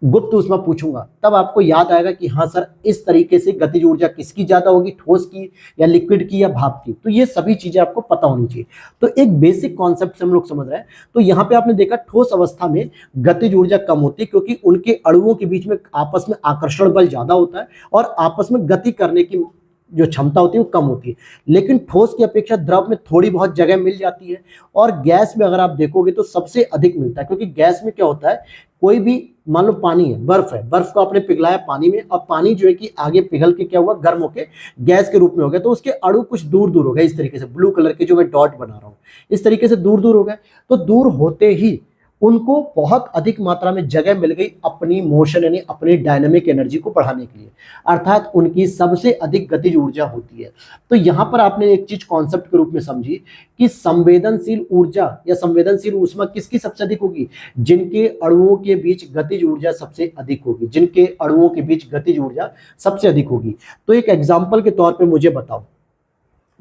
गुप्त ऊष्मा पूछूंगा, तब आपको याद आएगा कि हाँ सर इस तरीके से गतिज ऊर्जा किसकी ज्यादा होगी, ठोस की या लिक्विड की या भाप की। तो ये सभी चीजें आपको पता होनी चाहिए। तो एक बेसिक कॉन्सेप्ट से हम लोग समझ रहे हैं। तो यहाँ पे आपने देखा ठोस अवस्था में गतिज ऊर्जा कम होती है, क्योंकि उनके अणुओं के बीच में आपस में आकर्षण बल ज्यादा होता है और आपस में गति करने की जो क्षमता होती है वो कम होती है। लेकिन ठोस की अपेक्षा द्रव में थोड़ी बहुत जगह मिल जाती है, और गैस में अगर आप देखोगे तो सबसे अधिक मिलता है, क्योंकि गैस में क्या होता है, कोई भी मान लो पानी है, बर्फ है, बर्फ को आपने पिघलाया पानी में, और पानी जो है कि आगे पिघल के क्या हुआ, गर्म होके गैस के रूप में हो गया, तो उसके अणु कुछ दूर दूर हो गए, इस तरीके से ब्लू कलर के जो मैं डॉट बना रहा हूं, इस तरीके से दूर दूर हो गए। तो दूर होते ही उनको बहुत अधिक मात्रा में जगह मिल गई अपनी मोशन यानी अपनी डायनामिक एनर्जी को बढ़ाने के लिए, अर्थात उनकी सबसे अधिक गतिज ऊर्जा होती है। तो यहां पर आपने एक चीज कॉन्सेप्ट के रूप में समझी कि संवेदनशील ऊर्जा या संवेदनशील ऊष्मा किसकी सबसे अधिक होगी, जिनके अणुओं के बीच गतिज ऊर्जा सबसे अधिक होगी, जिनके अणुओं के बीच गतिज ऊर्जा सबसे अधिक होगी। तो एक एग्जाम्पल के तौर पर मुझे बताओ,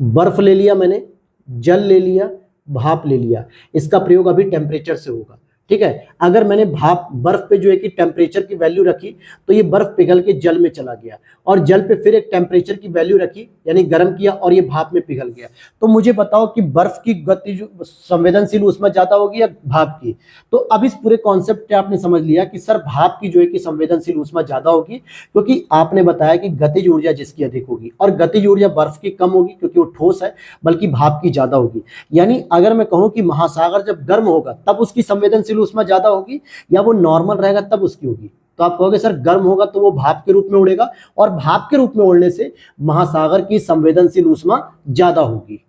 बर्फ ले लिया मैंने, जल ले लिया, भाप ले लिया, इसका प्रयोग अभी टेम्परेचर से होगा, ठीक है। अगर मैंने भाप बर्फ पे जो है कि टेम्परेचर की वैल्यू रखी तो ये बर्फ पिघल के जल में चला गया, और जल पे फिर एक टेम्परेचर की वैल्यू रखी यानी गर्म किया और ये भाप में पिघल गया। तो मुझे बताओ कि बर्फ की गति संवेदनशील ऊष्मा ज्यादा होगी या भाप की। तो अब इस पूरे कॉन्सेप्ट पे आपने समझ लिया कि सर भाप की जो है कि संवेदनशील ऊष्मा ज्यादा होगी, क्योंकि आपने बताया कि गतिज ऊर्जा जिसकी अधिक होगी, और गतिज ऊर्जा बर्फ की कम होगी क्योंकि वो ठोस है, बल्कि भाप की ज्यादा होगी। यानी अगर मैं कहूं कि महासागर जब गर्म होगा तब उसकी संवेदनशील ऊष्मा ज्यादा होगी, या वो नॉर्मल रहेगा तब उसकी होगी। तो आप कहोगे सर गर्म होगा तो वो भाप के रूप में उड़ेगा, और भाप के रूप में उड़ने से महासागर की संवेदनशील ऊष्मा ज्यादा होगी।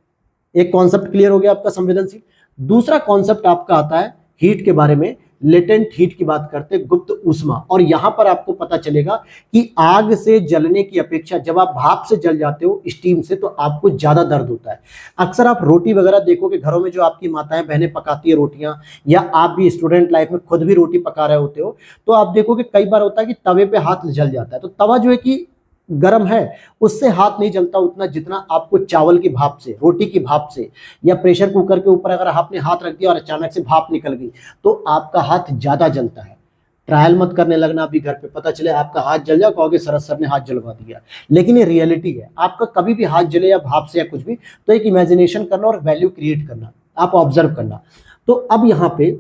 एक कॉन्सेप्ट क्लियर हो गया आपका संवेदनशील। दूसरा कॉन्सेप्ट आपका आता है हीट के बारे में, लेटेंट हीट की बात करते हैं, गुप्त ऊष्मा। और यहां पर आपको पता चलेगा कि आग से जलने की अपेक्षा जब आप भाप से जल जाते हो, स्टीम से, तो आपको ज्यादा दर्द होता है। अक्सर आप रोटी वगैरह देखोगे घरों में, जो आपकी माताएं बहनें पकाती है रोटियां, या आप भी स्टूडेंट लाइफ में खुद भी रोटी पका रहे होते हो, तो आप देखोगे कई बार होता है कि तवे पे हाथ जल जाता है। तो तवा जो है कि गर्म है, उससे हाथ नहीं जलता उतना जितना आपको चावल की भाप से, रोटी की भाप से, या प्रेशर कुकर के ऊपर अगर आपने हाथ रख दिया और अचानक से भाप निकल गई तो आपका हाथ ज्यादा जलता है। ट्रायल मत करने लगना अभी घर पे, पता चले आपका हाथ जल जाए, कहोगे सरद सर ने हाथ जलवा दिया। लेकिन ये रियलिटी है, आपका कभी भी हाथ जले या भाप से या कुछ भी, तो एक इमेजिनेशन करना और वैल्यू क्रिएट करना, आप ऑब्जर्व करना। तो अब यहाँ पे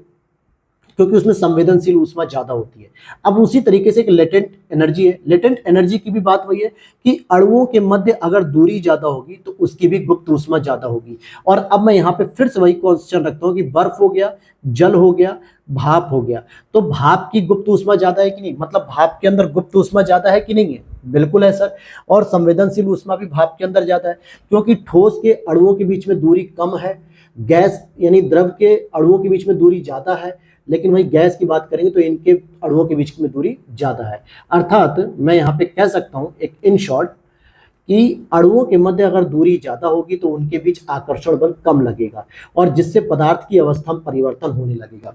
क्योंकि उसमें संवेदनशील ऊष्मा ज्यादा होती है। अब उसी तरीके से एक लेटेंट एनर्जी है, लेटेंट एनर्जी की भी बात वही है कि अणुओं के मध्य अगर दूरी ज्यादा होगी तो उसकी भी गुप्त ऊष्मा ज्यादा होगी। और अब मैं यहाँ पे फिर से वही क्वेश्चन रखता हूँ कि बर्फ हो गया, जल हो गया, भाप हो गया, तो भाप की गुप्त ऊष्मा ज्यादा है कि नहीं, मतलब भाप के अंदर गुप्त ऊष्मा ज्यादा है कि नहीं है, बिल्कुल है सर। और संवेदनशील ऊष्मा भी भाप के अंदर ज्यादा है, क्योंकि ठोस के अणुओं के बीच में दूरी कम है, गैस यानी द्रव के अणुओं के बीच में दूरी ज्यादा है, लेकिन वही गैस की बात करेंगे तो इनके अणुओं के बीच में दूरी ज्यादा है। अर्थात मैं यहाँ पे कह सकता हूँ एक इन शॉर्ट कि अणुओं के मध्य अगर दूरी ज्यादा होगी तो उनके बीच आकर्षण बल कम लगेगा और जिससे पदार्थ की अवस्था में परिवर्तन होने लगेगा।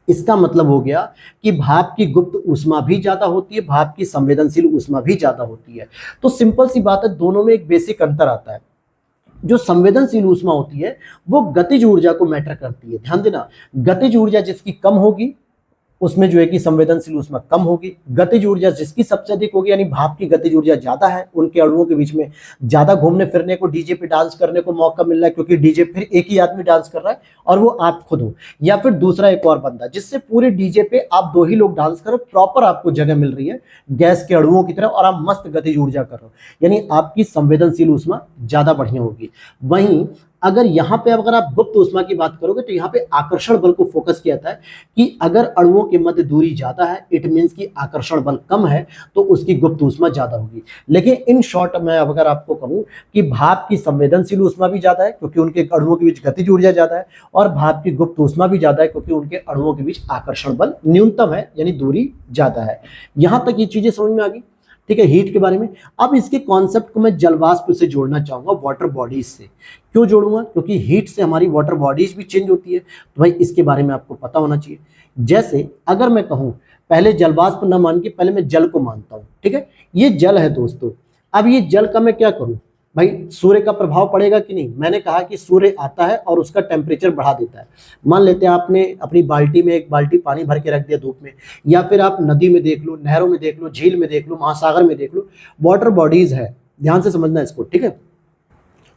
इसका मतलब हो गया कि भाप की गुप्त ऊष्मा भी ज्यादा होती है, भाप की संवेदनशील ऊष्मा भी ज्यादा होती है। तो सिंपल सी बात है, दोनों में एक बेसिक अंतर आता है। जो संवेदनशील ऊष्मा होती है वो गतिज ऊर्जा को मैटर करती है। ध्यान देना, गतिज ऊर्जा जिसकी कम होगी उसमें जो है कि संवेदनशील ऊष्मा कम होगी। गतिज ऊर्जा जिसकी सबसे अधिक होगी, यानी भाप की गतिज ऊर्जा ज्यादा है, उनके अणुओं के बीच में ज्यादा घूमने फिरने को, डीजे पे डांस करने को मौका मिल रहा है, क्योंकि डीजे फिर एक ही आदमी डांस कर रहा है और वो आप खुद हो, या फिर दूसरा एक और बंदा, जिससे पूरे डीजे पे आप दो ही लोग डांस करो, प्रॉपर आपको जगह मिल रही है गैस के अणुओं की तरह और आप मस्त गतिज ऊर्जा कर रहे हो, यानी आपकी संवेदनशील ऊष्मा ज्यादा बढ़िया होगी। वहीं अगर यहाँ पे अगर आप गुप्त ऊष्मा की बात करोगे तो यहाँ पे आकर्षण बल को फोकस किया था कि अगर अणुओं के मध्य दूरी ज्यादा है, इट मींस कि आकर्षण बल कम है, तो उसकी गुप्त ऊष्मा ज्यादा होगी। लेकिन इन शॉर्ट में अगर आपको कहूं कि भाप की संवेदनशील ऊष्मा भी ज्यादा है क्योंकि उनके अणुओं के बीच गतिज ऊर्जा ज्यादा है, और भाप की गुप्त ऊष्मा भी ज्यादा है क्योंकि उनके अणुओं के बीच आकर्षण बल न्यूनतम है, यानी दूरी ज्यादा है। यहां तक ये चीजें समझ में आ गई, ठीक है, हीट के बारे में। अब इसके कॉन्सेप्ट को मैं जलवाष्प से जोड़ना चाहूंगा, वाटर बॉडीज से। क्यों जोड़ूंगा? क्योंकि हीट से हमारी वाटर बॉडीज भी चेंज होती है, तो भाई इसके बारे में आपको पता होना चाहिए। जैसे अगर मैं कहूं, पहले जलवाष्प न मान के पहले मैं जल को मानता हूं, ठीक है, ये जल है दोस्तों। अब ये जल का मैं क्या करूं भाई, सूर्य का प्रभाव पड़ेगा कि नहीं? मैंने कहा कि सूर्य आता है और उसका टेम्परेचर बढ़ा देता है। मान लेते हैं आपने अपनी बाल्टी में एक बाल्टी पानी भर के रख दिया धूप में, या फिर आप नदी में देख लो, नहरों में देख लो, झील में देख लो, महासागर में देख लो, वाटर बॉडीज है, ध्यान से समझना इसको, ठीक है।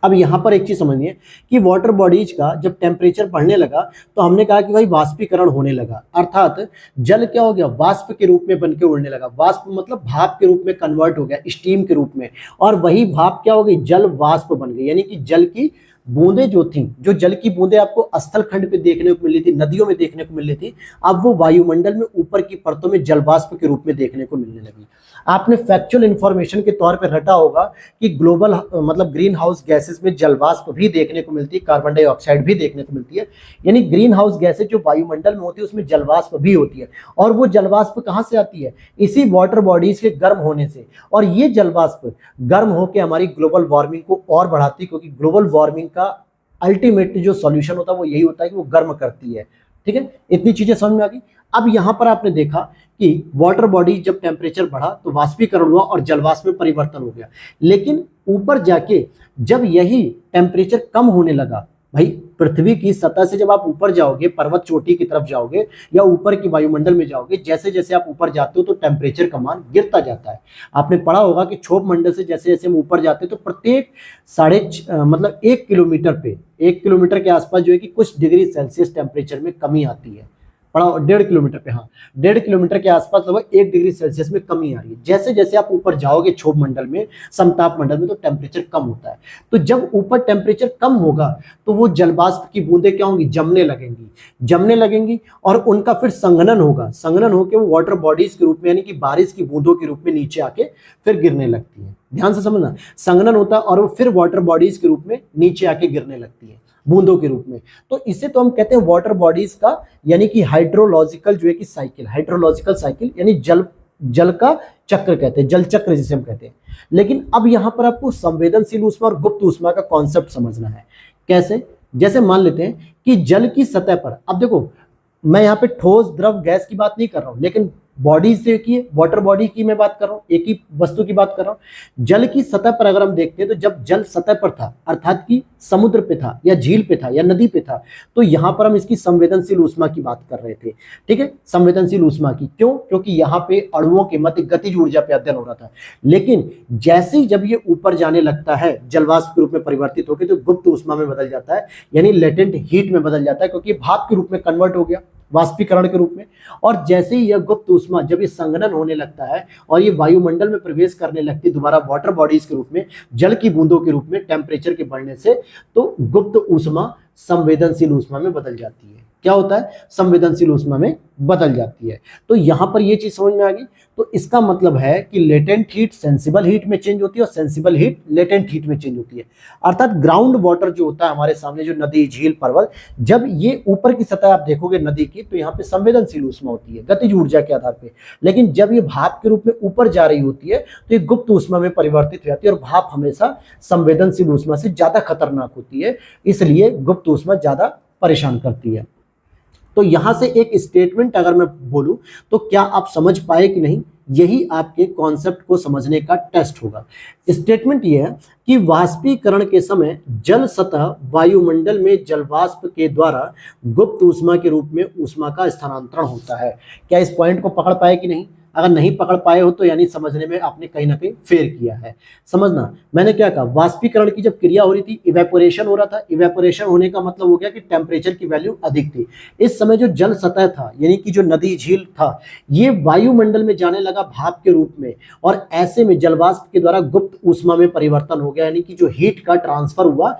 अब यहाँ पर एक चीज समझनी है कि वाटर बॉडीज का जब टेम्परेचर बढ़ने लगा तो हमने कहा कि भाई वाष्पीकरण होने लगा, अर्थात जल क्या हो गया, वाष्प के रूप में बन के उड़ने लगा। वाष्प मतलब भाप के रूप में कन्वर्ट हो गया, स्टीम के रूप में, और वही भाप क्या हो गई, जल वाष्प बन गई, यानी कि जल की बूंदें जो थी, जो जल की बूंदें आपको स्थल खंड पे देखने को मिली थी, नदियों में देखने को मिल रही थी, अब वो वायुमंडल में ऊपर की परतों में जलवाष्प के रूप में देखने को मिलने लगी। आपने फैक्चुअल इंफॉर्मेशन के तौर पर रटा होगा कि ग्लोबल मतलब ग्रीन हाउस गैसेस में जलवाष्प भी देखने को मिलती है, कार्बन डाइऑक्साइड भी देखने को मिलती है, यानी ग्रीन हाउस गैसेज जो वायुमंडल में होती है उसमें जलवाष्प भी होती है। और वो जलवाष्प कहाँ से आती है, इसी वाटर बॉडीज के गर्म होने से, और ये जलवाष्प गर्म होकर हमारी ग्लोबल वार्मिंग को और बढ़ाती है, क्योंकि ग्लोबल वार्मिंग का अल्टीमेट जो सॉल्यूशन होता है वो यही होता है कि वो गर्म करती है, ठीक है। इतनी चीजें समझ में आ गई। अब यहां पर आपने देखा कि वाटर बॉडी जब टेम्परेचर बढ़ा तो वाष्पीकरण हुआ और जलवाष्प में परिवर्तन हो गया, लेकिन ऊपर जाके जब यही टेम्परेचर कम होने लगा, भाई पृथ्वी की सतह से जब आप ऊपर जाओगे, पर्वत चोटी की तरफ जाओगे या ऊपर की वायुमंडल में जाओगे, जैसे जैसे आप ऊपर जाते हो तो टेम्परेचर का मान गिरता जाता है। आपने पढ़ा होगा कि क्षोभ मंडल से जैसे जैसे हम ऊपर जाते हैं तो प्रत्येक मतलब 1 किलोमीटर पे, 1 किलोमीटर के आसपास जो है कि कुछ डिग्री सेल्सियस टेम्परेचर में कमी आती है। पढ़ा, 1.5 किलोमीटर पे, हाँ 1.5 किलोमीटर के आसपास लगभग 1 डिग्री सेल्सियस में कमी आ रही है। जैसे जैसे आप ऊपर जाओगे क्षोभ मंडल में, समताप मंडल में, तो टेम्परेचर कम होता है। तो जब ऊपर टेम्परेचर कम होगा तो वो जलवाष्प की बूंदें क्या होंगी, जमने लगेंगी और उनका फिर संघनन होगा, संघनन होकर वो वाटर बॉडीज के रूप में, यानी कि बारिश की बूंदों के रूप में नीचे आके फिर गिरने लगती है। ध्यान से समझना, संघनन होता है और वो फिर वाटर बॉडीज के रूप में नीचे आके गिरने लगती है बूंदों के रूप में। तो इसे तो हम कहते हैं वाटर बॉडीज का, यानी कि हाइड्रोलॉजिकल जो है कि साइकिल, हाइड्रोलॉजिकल साइकिल यानी जल का चक्र कहते हैं, जल चक्र जिसे हम कहते हैं। लेकिन अब यहां पर आपको संवेदनशील ऊष्मा और गुप्त ऊष्मा का कॉन्सेप्ट समझना है। कैसे? जैसे मान लेते हैं कि जल की सतह पर, अब देखो मैं यहाँ पे ठोस द्रव गैस की बात नहीं कर रहा हूं, लेकिन बॉडी से की वाटर बॉडी की मैं बात कर रहा हूँ, एक ही वस्तु की बात कर रहा हूँ। जल की सतह पर अगर हम देखते हैं तो जब जल सतह पर था, अर्थात कि समुद्र पे था या झील पे था या नदी पे था, तो यहाँ पर हम इसकी संवेदनशील ऊष्मा की बात कर रहे थे, ठीक है, संवेदनशील ऊष्मा की। क्यों? क्योंकि यहाँ पे अणुओं के मध्य गतिज ऊर्जा पे अध्ययन हो रहा था। लेकिन जैसे ही जब ये ऊपर जाने लगता है, जलवाष्प के रूप में परिवर्तित होकर तो गुप्त ऊष्मा में बदल जाता है, यानी लेटेंट हीट में बदल जाता है, क्योंकि भाप के रूप में कन्वर्ट हो गया, वाष्पीकरण के रूप में। और जैसे ही यह गुप्त ऊष्मा जब ये संघनन होने लगता है और ये वायुमंडल में प्रवेश करने लगती है दोबारा वाटर बॉडीज के रूप में, जल की बूंदों के रूप में टेम्परेचर के बढ़ने से, तो गुप्त ऊष्मा संवेदनशील ऊष्मा में बदल जाती है। क्या होता है, संवेदनशील ऊष्मा में बदल जाती है। तो यहां पर ये चीज समझ में आ गई। तो इसका मतलब है कि लेटेंट हीट सेंसिबल हीट में चेंज होती है और सेंसिबल हीट लेटेंट हीट में चेंज होती है। अर्थात ग्राउंड वाटर जो होता है हमारे सामने, जो नदी, झील, पर्वत, जब ये ऊपर की सतह आप देखोगे नदी की, तो यहाँ पे संवेदनशील ऊष्मा होती है गतिज ऊर्जा के आधार पे। लेकिन जब ये भाप के रूप में ऊपर जा रही होती है तो ये गुप्त ऊष्मा में परिवर्तित हो जाती है, और भाप हमेशा संवेदनशील ऊष्मा से ज्यादा खतरनाक होती है, इसलिए गुप्त ऊष्मा ज्यादा परेशान करती है। तो यहां से एक स्टेटमेंट अगर मैं बोलूं तो क्या आप समझ पाए कि नहीं, यही आपके कॉन्सेप्ट को समझने का टेस्ट होगा। स्टेटमेंट यह है कि वाष्पीकरण के समय जल सतह वायुमंडल में जलवाष्प के द्वारा गुप्त ऊष्मा के रूप में ऊष्मा का स्थानांतरण होता है। क्या इस पॉइंट को पकड़ पाए कि नहीं? अगर नहीं पकड़ पाए हो तो यानी समझने में आपने कहीं ना कहीं फेर किया है। समझना, मैंने क्या कहा, वाष्पीकरण की जब क्रिया हो रही थी, इवेपोरेशन हो रहा था। इवेपोरेशन होने का मतलब हो गया कि टेम्परेचर की वैल्यू अधिक थी। इस समय जो जल सतह था, यानी कि जो नदी, झील था, ये वायुमंडल में जाने लगा भाप के रूप में, और ऐसे में जलवाष्प के द्वारा गुप्त ऊष्मा में परिवर्तन हो गया, यानी कि जो हीट का ट्रांसफर हुआ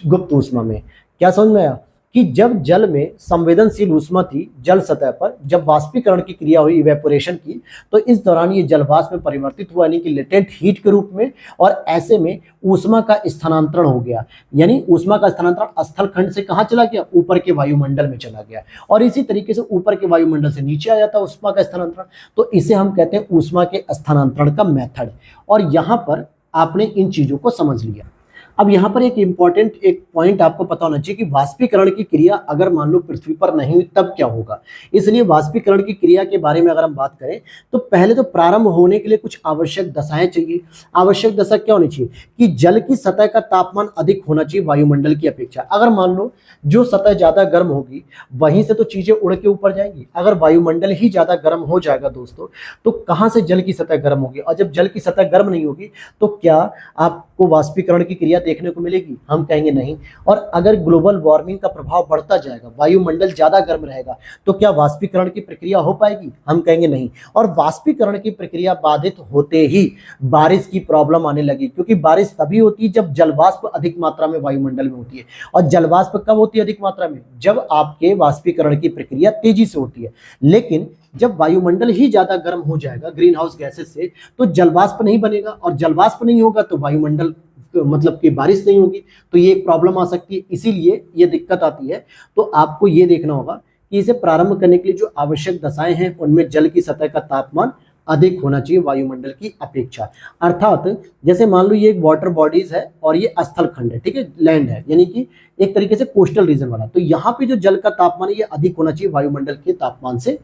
गुप्त ऊष्मा में। क्या समझ में आया कि जब जल में संवेदनशील ऊष्मा थी जल सतह पर, जब वाष्पीकरण की क्रिया हुई इवेपोरेशन की, तो इस दौरान ये जलवाष्प में परिवर्तित हुआ, यानी कि लेटेंट हीट के रूप में, और ऐसे में ऊष्मा का स्थानांतरण हो गया। यानी ऊष्मा का स्थानांतरण स्थल खंड से कहाँ चला गया? ऊपर के वायुमंडल में चला गया। और इसी तरीके से ऊपर के वायुमंडल से नीचे आ जाता ऊष्मा का स्थानांतरण। तो इसे हम कहते हैं ऊष्मा के स्थानांतरण का मेथड। और यहाँ पर आपने इन चीजों को समझ लिया। अब यहाँ पर एक इंपॉर्टेंट एक पॉइंट आपको पता होना चाहिए कि वाष्पीकरण की क्रिया अगर मान लो पृथ्वी पर नहीं हुई तब क्या होगा। इसलिए वाष्पीकरण की क्रिया के बारे में अगर हम बात करें तो पहले तो प्रारंभ होने के लिए कुछ आवश्यक दशाएं चाहिए। आवश्यक दशा क्या होनी चाहिए कि जल की सतह का तापमान अधिक होना चाहिए वायुमंडल की अपेक्षा। अगर मान लो जो सतह ज्यादा गर्म होगी वहीं से तो चीजें उड़ के ऊपर जाएंगी। अगर वायुमंडल ही ज्यादा गर्म हो जाएगा दोस्तों, तो कहां से जल की सतह गर्म होगी? और जब जल की सतह गर्म नहीं होगी तो क्या आपको वाष्पीकरण की क्रिया देखने को मिलेगी? हम कहेंगे नहीं। और अगर ग्लोबल वार्मिंग का प्रभाव बढ़ता जाएगा, वायुमंडल ज्यादा गर्म रहेगा, तो क्या वाष्पीकरण की प्रक्रिया हो पाएगी? हम कहेंगे नहीं। और वाष्पीकरण की प्रक्रिया बाधित होते ही बारिश की प्रॉब्लम आने लगी, क्योंकि बारिश तभी होती है जब जलवाष्प अधिक मात्रा में वायुमंडल में होती है। और जलवाष्प कब होती है अधिक मात्रा में? जब आपके वाष्पीकरण की प्रक्रिया तेजी से होती है। लेकिन जब वायुमंडल ही ज्यादा गर्म हो जाएगा ग्रीन हाउस गैसेस से, तो जलवाष्प नहीं बनेगा, और जलवाष्प नहीं होगा तो वायुमंडल मतलब कि बारिश नहीं होगी। तो ये एक प्रॉब्लम आ सकती है, इसीलिए ये दिक्कत आती है। तो आपको ये देखना होगा कि इसे प्रारंभ करने के लिए जो आवश्यक दशाएं हैं उनमें जल की सतह का तापमान अधिक होना चाहिए वायुमंडल की अपेक्षा। अर्थात जैसे मान लो ये एक वाटर बॉडीज है और ये स्थल खंड है, ठीक है, लैंड है, यानी कि एक तरीके से कोस्टल रीजन वाला। तो यहाँ पे जो जल का तापमान है ये अधिक होना चाहिए वायुमंडल के तापमान से,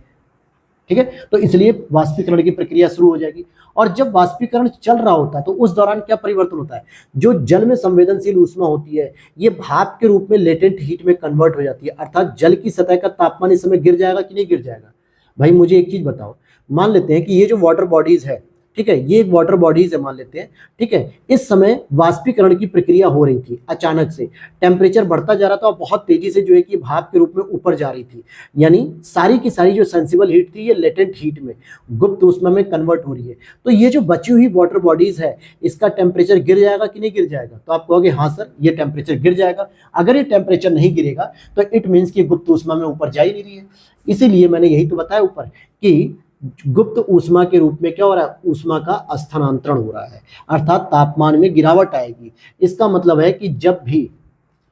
ठीक है। तो इसलिए वाष्पीकरण की प्रक्रिया शुरू हो जाएगी। और जब वाष्पीकरण चल रहा होता है तो उस दौरान क्या परिवर्तन होता है? जो जल में संवेदनशील ऊष्मा होती है ये भाप के रूप में लेटेंट हीट में कन्वर्ट हो जाती है। अर्थात जल की सतह का तापमान इस समय गिर जाएगा कि नहीं गिर जाएगा? भाई मुझे एक चीज बताओ, मान लेते हैं कि ये जो वाटर बॉडीज है, ठीक है, ये एक वाटर बॉडीज है मान लेते हैं, ठीक है। इस समय वाष्पीकरण की प्रक्रिया हो रही थी, अचानक से टेम्परेचर बढ़ता जा रहा था और बहुत तेजी से जो है कि भाप के रूप में ऊपर जा रही थी। यानी सारी की सारी जो सेंसिबल हीट थी ये लेटेंट हीट में, गुप्त ऊष्मा में कन्वर्ट हो रही है। तो ये जो बची हुई वाटर बॉडीज है इसका टेम्परेचर गिर जाएगा कि नहीं गिर जाएगा? तो आप कहोगे हाँ सर ये टेम्परेचर गिर जाएगा। अगर ये टेम्परेचर नहीं गिरेगा तो इट मीन्स कि गुप्त ऊष्मा में ऊपर जा ही नहीं रही है। इसीलिए मैंने यही तो बताया ऊपर कि गुप्त ऊष्मा के रूप में क्या हो रहा है? ऊष्मा का स्थानांतरण हो रहा है, अर्थात तापमान में गिरावट आएगी। इसका मतलब है कि जब भी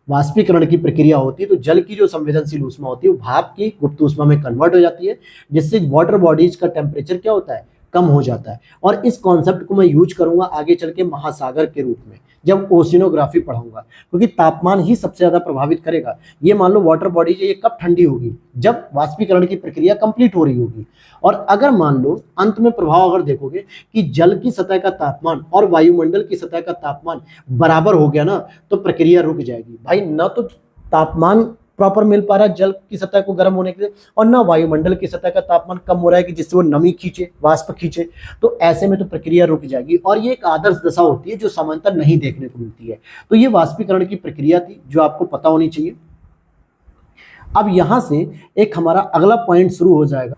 वाष्पीकरण की प्रक्रिया होती है तो जल की जो संवेदनशील ऊष्मा होती है वो भाप की गुप्त ऊष्मा में कन्वर्ट हो जाती है, जिससे वाटर बॉडीज का टेम्परेचर क्या होता है? कम हो जाता है। और इस कॉन्सेप्ट को मैं यूज करूंगा आगे चल के महासागर के रूप में जब ओशिनोग्राफी पढ़ाऊंगा, क्योंकि तापमान ही सबसे ज्यादा प्रभावित करेगा। ये मान लो वाटर बॉडी ये कब ठंडी होगी? जब वाष्पीकरण की प्रक्रिया कंप्लीट हो रही होगी। और अगर मान लो अंत में प्रभाव अगर देखोगे कि जल की सतह का तापमान और वायुमंडल की सतह का तापमान बराबर हो गया ना, तो प्रक्रिया रुक जाएगी। भाई न तो तापमान प्रॉपर मिल पा रहा है जल की सतह को गर्म होने के लिए, और ना वायुमंडल की सतह का तापमान कम हो रहा है कि जिससे वो नमी खींचे, वाष्प खींचे। तो ऐसे में तो प्रक्रिया रुक जाएगी, और ये एक आदर्श दशा होती है जो समांतर नहीं देखने को मिलती है। तो ये वाष्पीकरण की प्रक्रिया थी जो आपको पता होनी चाहिए। अब यहां से एक हमारा अगला पॉइंट शुरू हो जाएगा,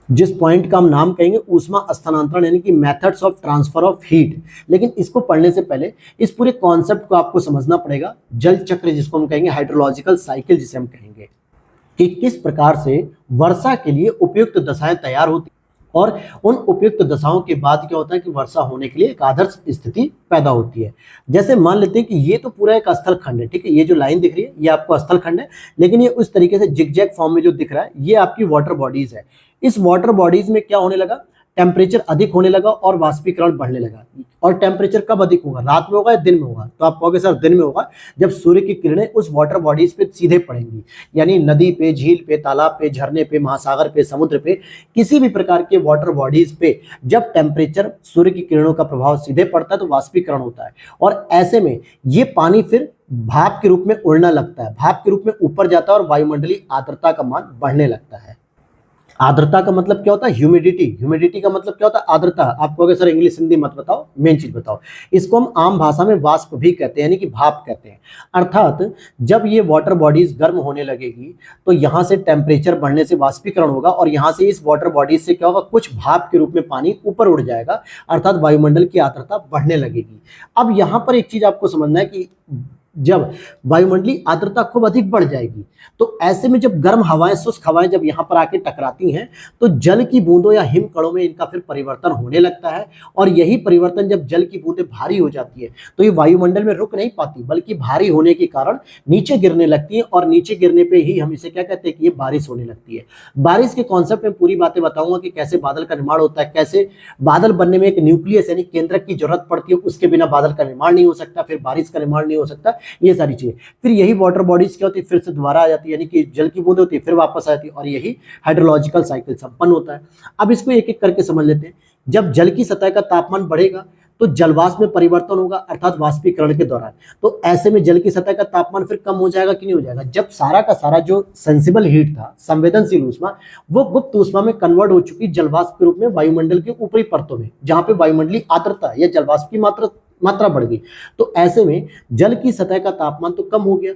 जिस पॉइंट का हम नाम कहेंगे ऊष्मा स्थानांतरण, यानी कि methods of transfer of heat. लेकिन इसको पढ़ने से पहले इस पूरे कॉन्सेप्ट को आपको समझना पड़ेगा, जल चक्र जिसको हम कहेंगे, हाइड्रोलॉजिकल साइकिल जिसे हम कहेंगे। कि किस प्रकार से वर्षा के लिए उपयुक्त दशाएं तैयार होती और उन उपयुक्त दशाओं के बाद क्या होता है कि वर्षा होने के लिए एक आदर्श स्थिति पैदा होती है। जैसे मान लेते हैं कि ये तो पूरा एक स्थल खंड है, ठीक है, ये जो लाइन दिख रही है ये आपको स्थल खंड है, लेकिन ये उस तरीके से जिगजैग फॉर्म में जो दिख रहा है ये आपकी वाटर बॉडीज है। इस वाटर बॉडीज में क्या होने लगा, टेम्परेचर अधिक होने लगा और वाष्पीकरण बढ़ने लगा। और टेम्परेचर कब अधिक होगा, रात में होगा या दिन में होगा, तो आप कहोगे सर दिन में होगा, जब सूर्य की किरणें उस वाटर बॉडीज पे सीधे पड़ेंगी, यानी नदी पे, झील पे, तालाब पे, झरने पे, महासागर पे, समुद्र पे, किसी भी प्रकार के वाटर बॉडीज पे जब टेम्परेचर, सूर्य की किरणों का प्रभाव सीधे पड़ता है तो वाष्पीकरण होता है और ऐसे में ये पानी फिर भाप के रूप में उड़ना लगता है, भाप के रूप में ऊपर जाता है और वायुमंडलीय आर्द्रता का मान बढ़ने लगता है। आर्द्रता का मतलब क्या होता है, ह्यूमिडिटी, ह्यूमिडिटी का मतलब क्या होता है, आर्द्रता। आप कहोगे सर इंग्लिश हिंदी मत बताओ, मेन चीज बताओ। इसको हम आम भाषा में वाष्प भी कहते हैं, यानी कि भाप कहते हैं। अर्थात जब ये वाटर बॉडीज गर्म होने लगेगी तो यहाँ से टेम्परेचर बढ़ने से वाष्पीकरण होगा और यहाँ से इस वाटर बॉडीज से क्या होगा, कुछ भाप के रूप में पानी ऊपर उड़ जाएगा, अर्थात वायुमंडल की आर्द्रता बढ़ने लगेगी। अब यहाँ पर एक चीज आपको समझना है कि जब वायुमंडलीय आर्द्रता खूब अधिक बढ़ जाएगी तो ऐसे में जब गर्म हवाएं, शुष्क हवाएं जब यहां पर आके टकराती हैं तो जल की बूंदों या हिम कणों में इनका फिर परिवर्तन होने लगता है और यही परिवर्तन जब जल की बूंदें भारी हो जाती है तो ये वायुमंडल में रुक नहीं पाती बल्कि भारी होने के कारण नीचे गिरने लगती है और नीचे गिरने पे ही हम इसे क्या कहते हैं कि ये बारिश होने लगती है। बारिश के कॉन्सेप्ट में पूरी बातें बताऊंगा कि कैसे बादल का निर्माण होता है, कैसे बादल बनने में एक न्यूक्लियस यानी केंद्रक की जरूरत पड़ती है, उसके बिना बादल का निर्माण नहीं हो सकता, फिर बारिश का निर्माण नहीं हो सकता, ये सारी चीजें। फिर यही वाटर बॉडीज क्या होती है, फिर से दोबारा आ जाती है, यानी कि जल की बूंदें होती है फिर वापस आ जाती है और यही हाइड्रोलॉजिकल साइकिल संपन्न होता है। अब इसको एक एक करके समझ लेते हैं। जब जल की सतह का तापमान बढ़ेगा तो जलवाष्प में परिवर्तन होगा, अर्थात वाष्पीकरण के दौरान। तो ऐसे में जल की सतह का तापमान फिर कम हो जाएगा कि नहीं हो जाएगा, जब सारा का सारा जो सेंसिबल हीट था, संवेदनशील ऊष्मा, वो गुप्त ऊष्मा में कन्वर्ट हो चुकी जलवाष्प के रूप में वायुमंडल के ऊपरी परतों में, जहां पे वायुमंडलीय आर्द्रता या जलवाष्प की मात्रा बढ़ गई। तो ऐसे में जल की सतह का तापमान तो कम हो गया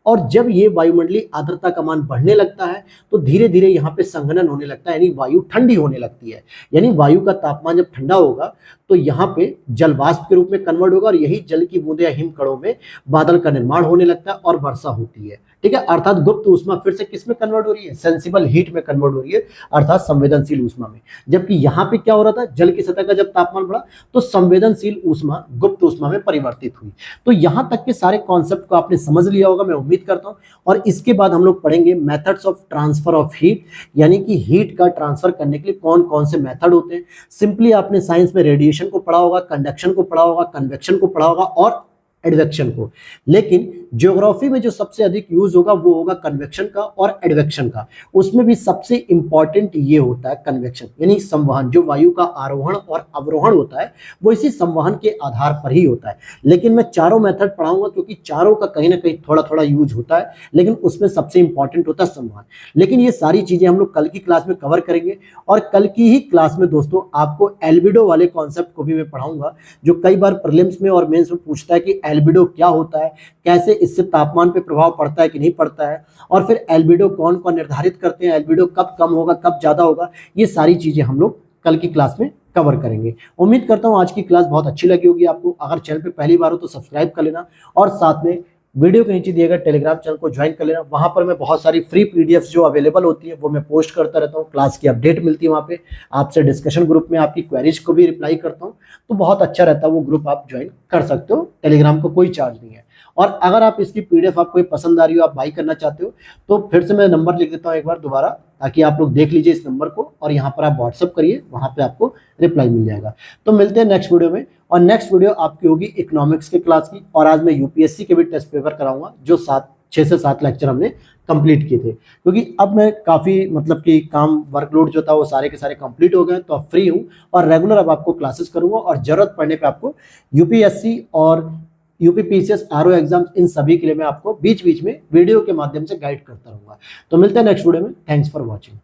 और जब ये वायुमंडलीय आर्द्रता का मान बढ़ने लगता है तो धीरे धीरे यहाँ पे संघनन होने लगता है, यानी वायु ठंडी होने लगती है। यानी वायु का तापमान जब ठंडा होगा तो यहाँ पे जलवाष्प के रूप में कन्वर्ट होगा और यही जल की बूंदे या हिमकणों में बादल का निर्माण होने लगता है और वर्षा होती है। ठीक है, अर्थात गुप्त ऊष्मा फिर से किस में कन्वर्ट हो रही है, सेंसिबल हीट में कन्वर्ट हो रही है, अर्थात संवेदनशील ऊष्मा में। जबकि यहाँ पे क्या हो रहा था, जल की सतह का जब तापमान बढ़ा तो संवेदनशील ऊष्मा गुप्त ऊष्मा में परिवर्तित हुई। तो यहाँ तक के सारे कॉन्सेप्ट को आपने समझ लिया होगा, मैं उम्मीद करता हूँ। और इसके बाद हम लोग पढ़ेंगे methods of transfer of heat, यानी कि हीट का ट्रांसफर करने के लिए कौन कौन से मेथड होते हैं। सिंपली आपने साइंस में रेडिएशन को पढ़ा होगा, कंडक्शन को पढ़ा होगा, कन्वेक्शन को पढ़ा होगा और एडवेक्शन को, लेकिन ज्योग्राफी में जो सबसे अधिक यूज होगा वो होगा कन्वेक्शन का और एडवेक्शन का। उसमें भी सबसे इंपॉर्टेंट ये होता है कन्वेक्शन, यानी संवहन। जो वायु का आरोहण और अवरोहण होता है वो इसी संवहन के आधार पर ही होता है। लेकिन मैं चारों मेथड पढ़ाऊंगा क्योंकि चारों का कहीं ना कहीं थोड़ा थोड़ा यूज होता है, लेकिन उसमें सबसे इंपॉर्टेंट होता है संवहन। लेकिन ये सारी चीजें हम लोग कल की क्लास में कवर करेंगे और कल की ही क्लास में दोस्तों आपको एल्बिडो वाले कॉन्सेप्ट को भी मैं पढ़ाऊंगा, जो कई बार प्रीलिम्स में और मेंस में पूछता है कि एल्बिडो क्या होता है, कैसे इससे तापमान पे प्रभाव पड़ता है कि नहीं पड़ता है, और फिर एल्बिडो कौन कौन निर्धारित करते हैं, एल्बिडो कब कम होगा कब ज्यादा होगा, ये सारी चीजें हम लोग कल की क्लास में कवर करेंगे। उम्मीद करता हूं आज की क्लास बहुत अच्छी लगी होगी आपको। अगर चैनल पे पहली बार हो तो सब्सक्राइब कर लेना और साथ में वीडियो के नीचे दिए गए टेलीग्राम चैनल को ज्वाइन कर लेना। वहां पर मैं बहुत सारी फ्री पीडीएफ जो अवेलेबल होती है वो मैं पोस्ट करता रहता हूँ, क्लास की अपडेट मिलती है वहां पे, आपसे डिस्कशन ग्रुप में आपकी क्वेरीज को भी रिप्लाई करता हूँ, तो बहुत अच्छा रहता है वो ग्रुप, आप ज्वाइन कर सकते हो। टेलीग्राम को कोई चार्ज नहीं है। और अगर आप इसकी पीडीएफ आपको ये पसंद आ रही हो, आप बाई करना चाहते हो, तो फिर से मैं नंबर लिख देता हूँ एक बार दोबारा, ताकि आप लोग देख लीजिए इस नंबर को और यहाँ पर आप व्हाट्सअप करिए, वहां पे आपको रिप्लाई मिल जाएगा। तो मिलते हैं नेक्स्ट वीडियो में, और नेक्स्ट वीडियो आपकी होगी इकोनॉमिक्स के क्लास की। और आज मैं यूपीएससी के भी टेस्ट पेपर कराऊंगा, जो 6 से 7 लेक्चर हमने कंप्लीट किए थे, क्योंकि अब मैं काफ़ी मतलब कि काम वर्कलोड जो था वो सारे के सारे कंप्लीट हो गए, तो अब फ्री हूँ और रेगुलर अब आपको क्लासेस करूंगा और जरूरत पड़ने पे आपको यूपीएससी और यूपीपीसीएस आरओ एग्जाम्स, इन सभी के लिए मैं आपको बीच बीच में वीडियो के माध्यम से गाइड करता रहूंगा। तो मिलते हैं नेक्स्ट वीडियो में। Thanks for watching.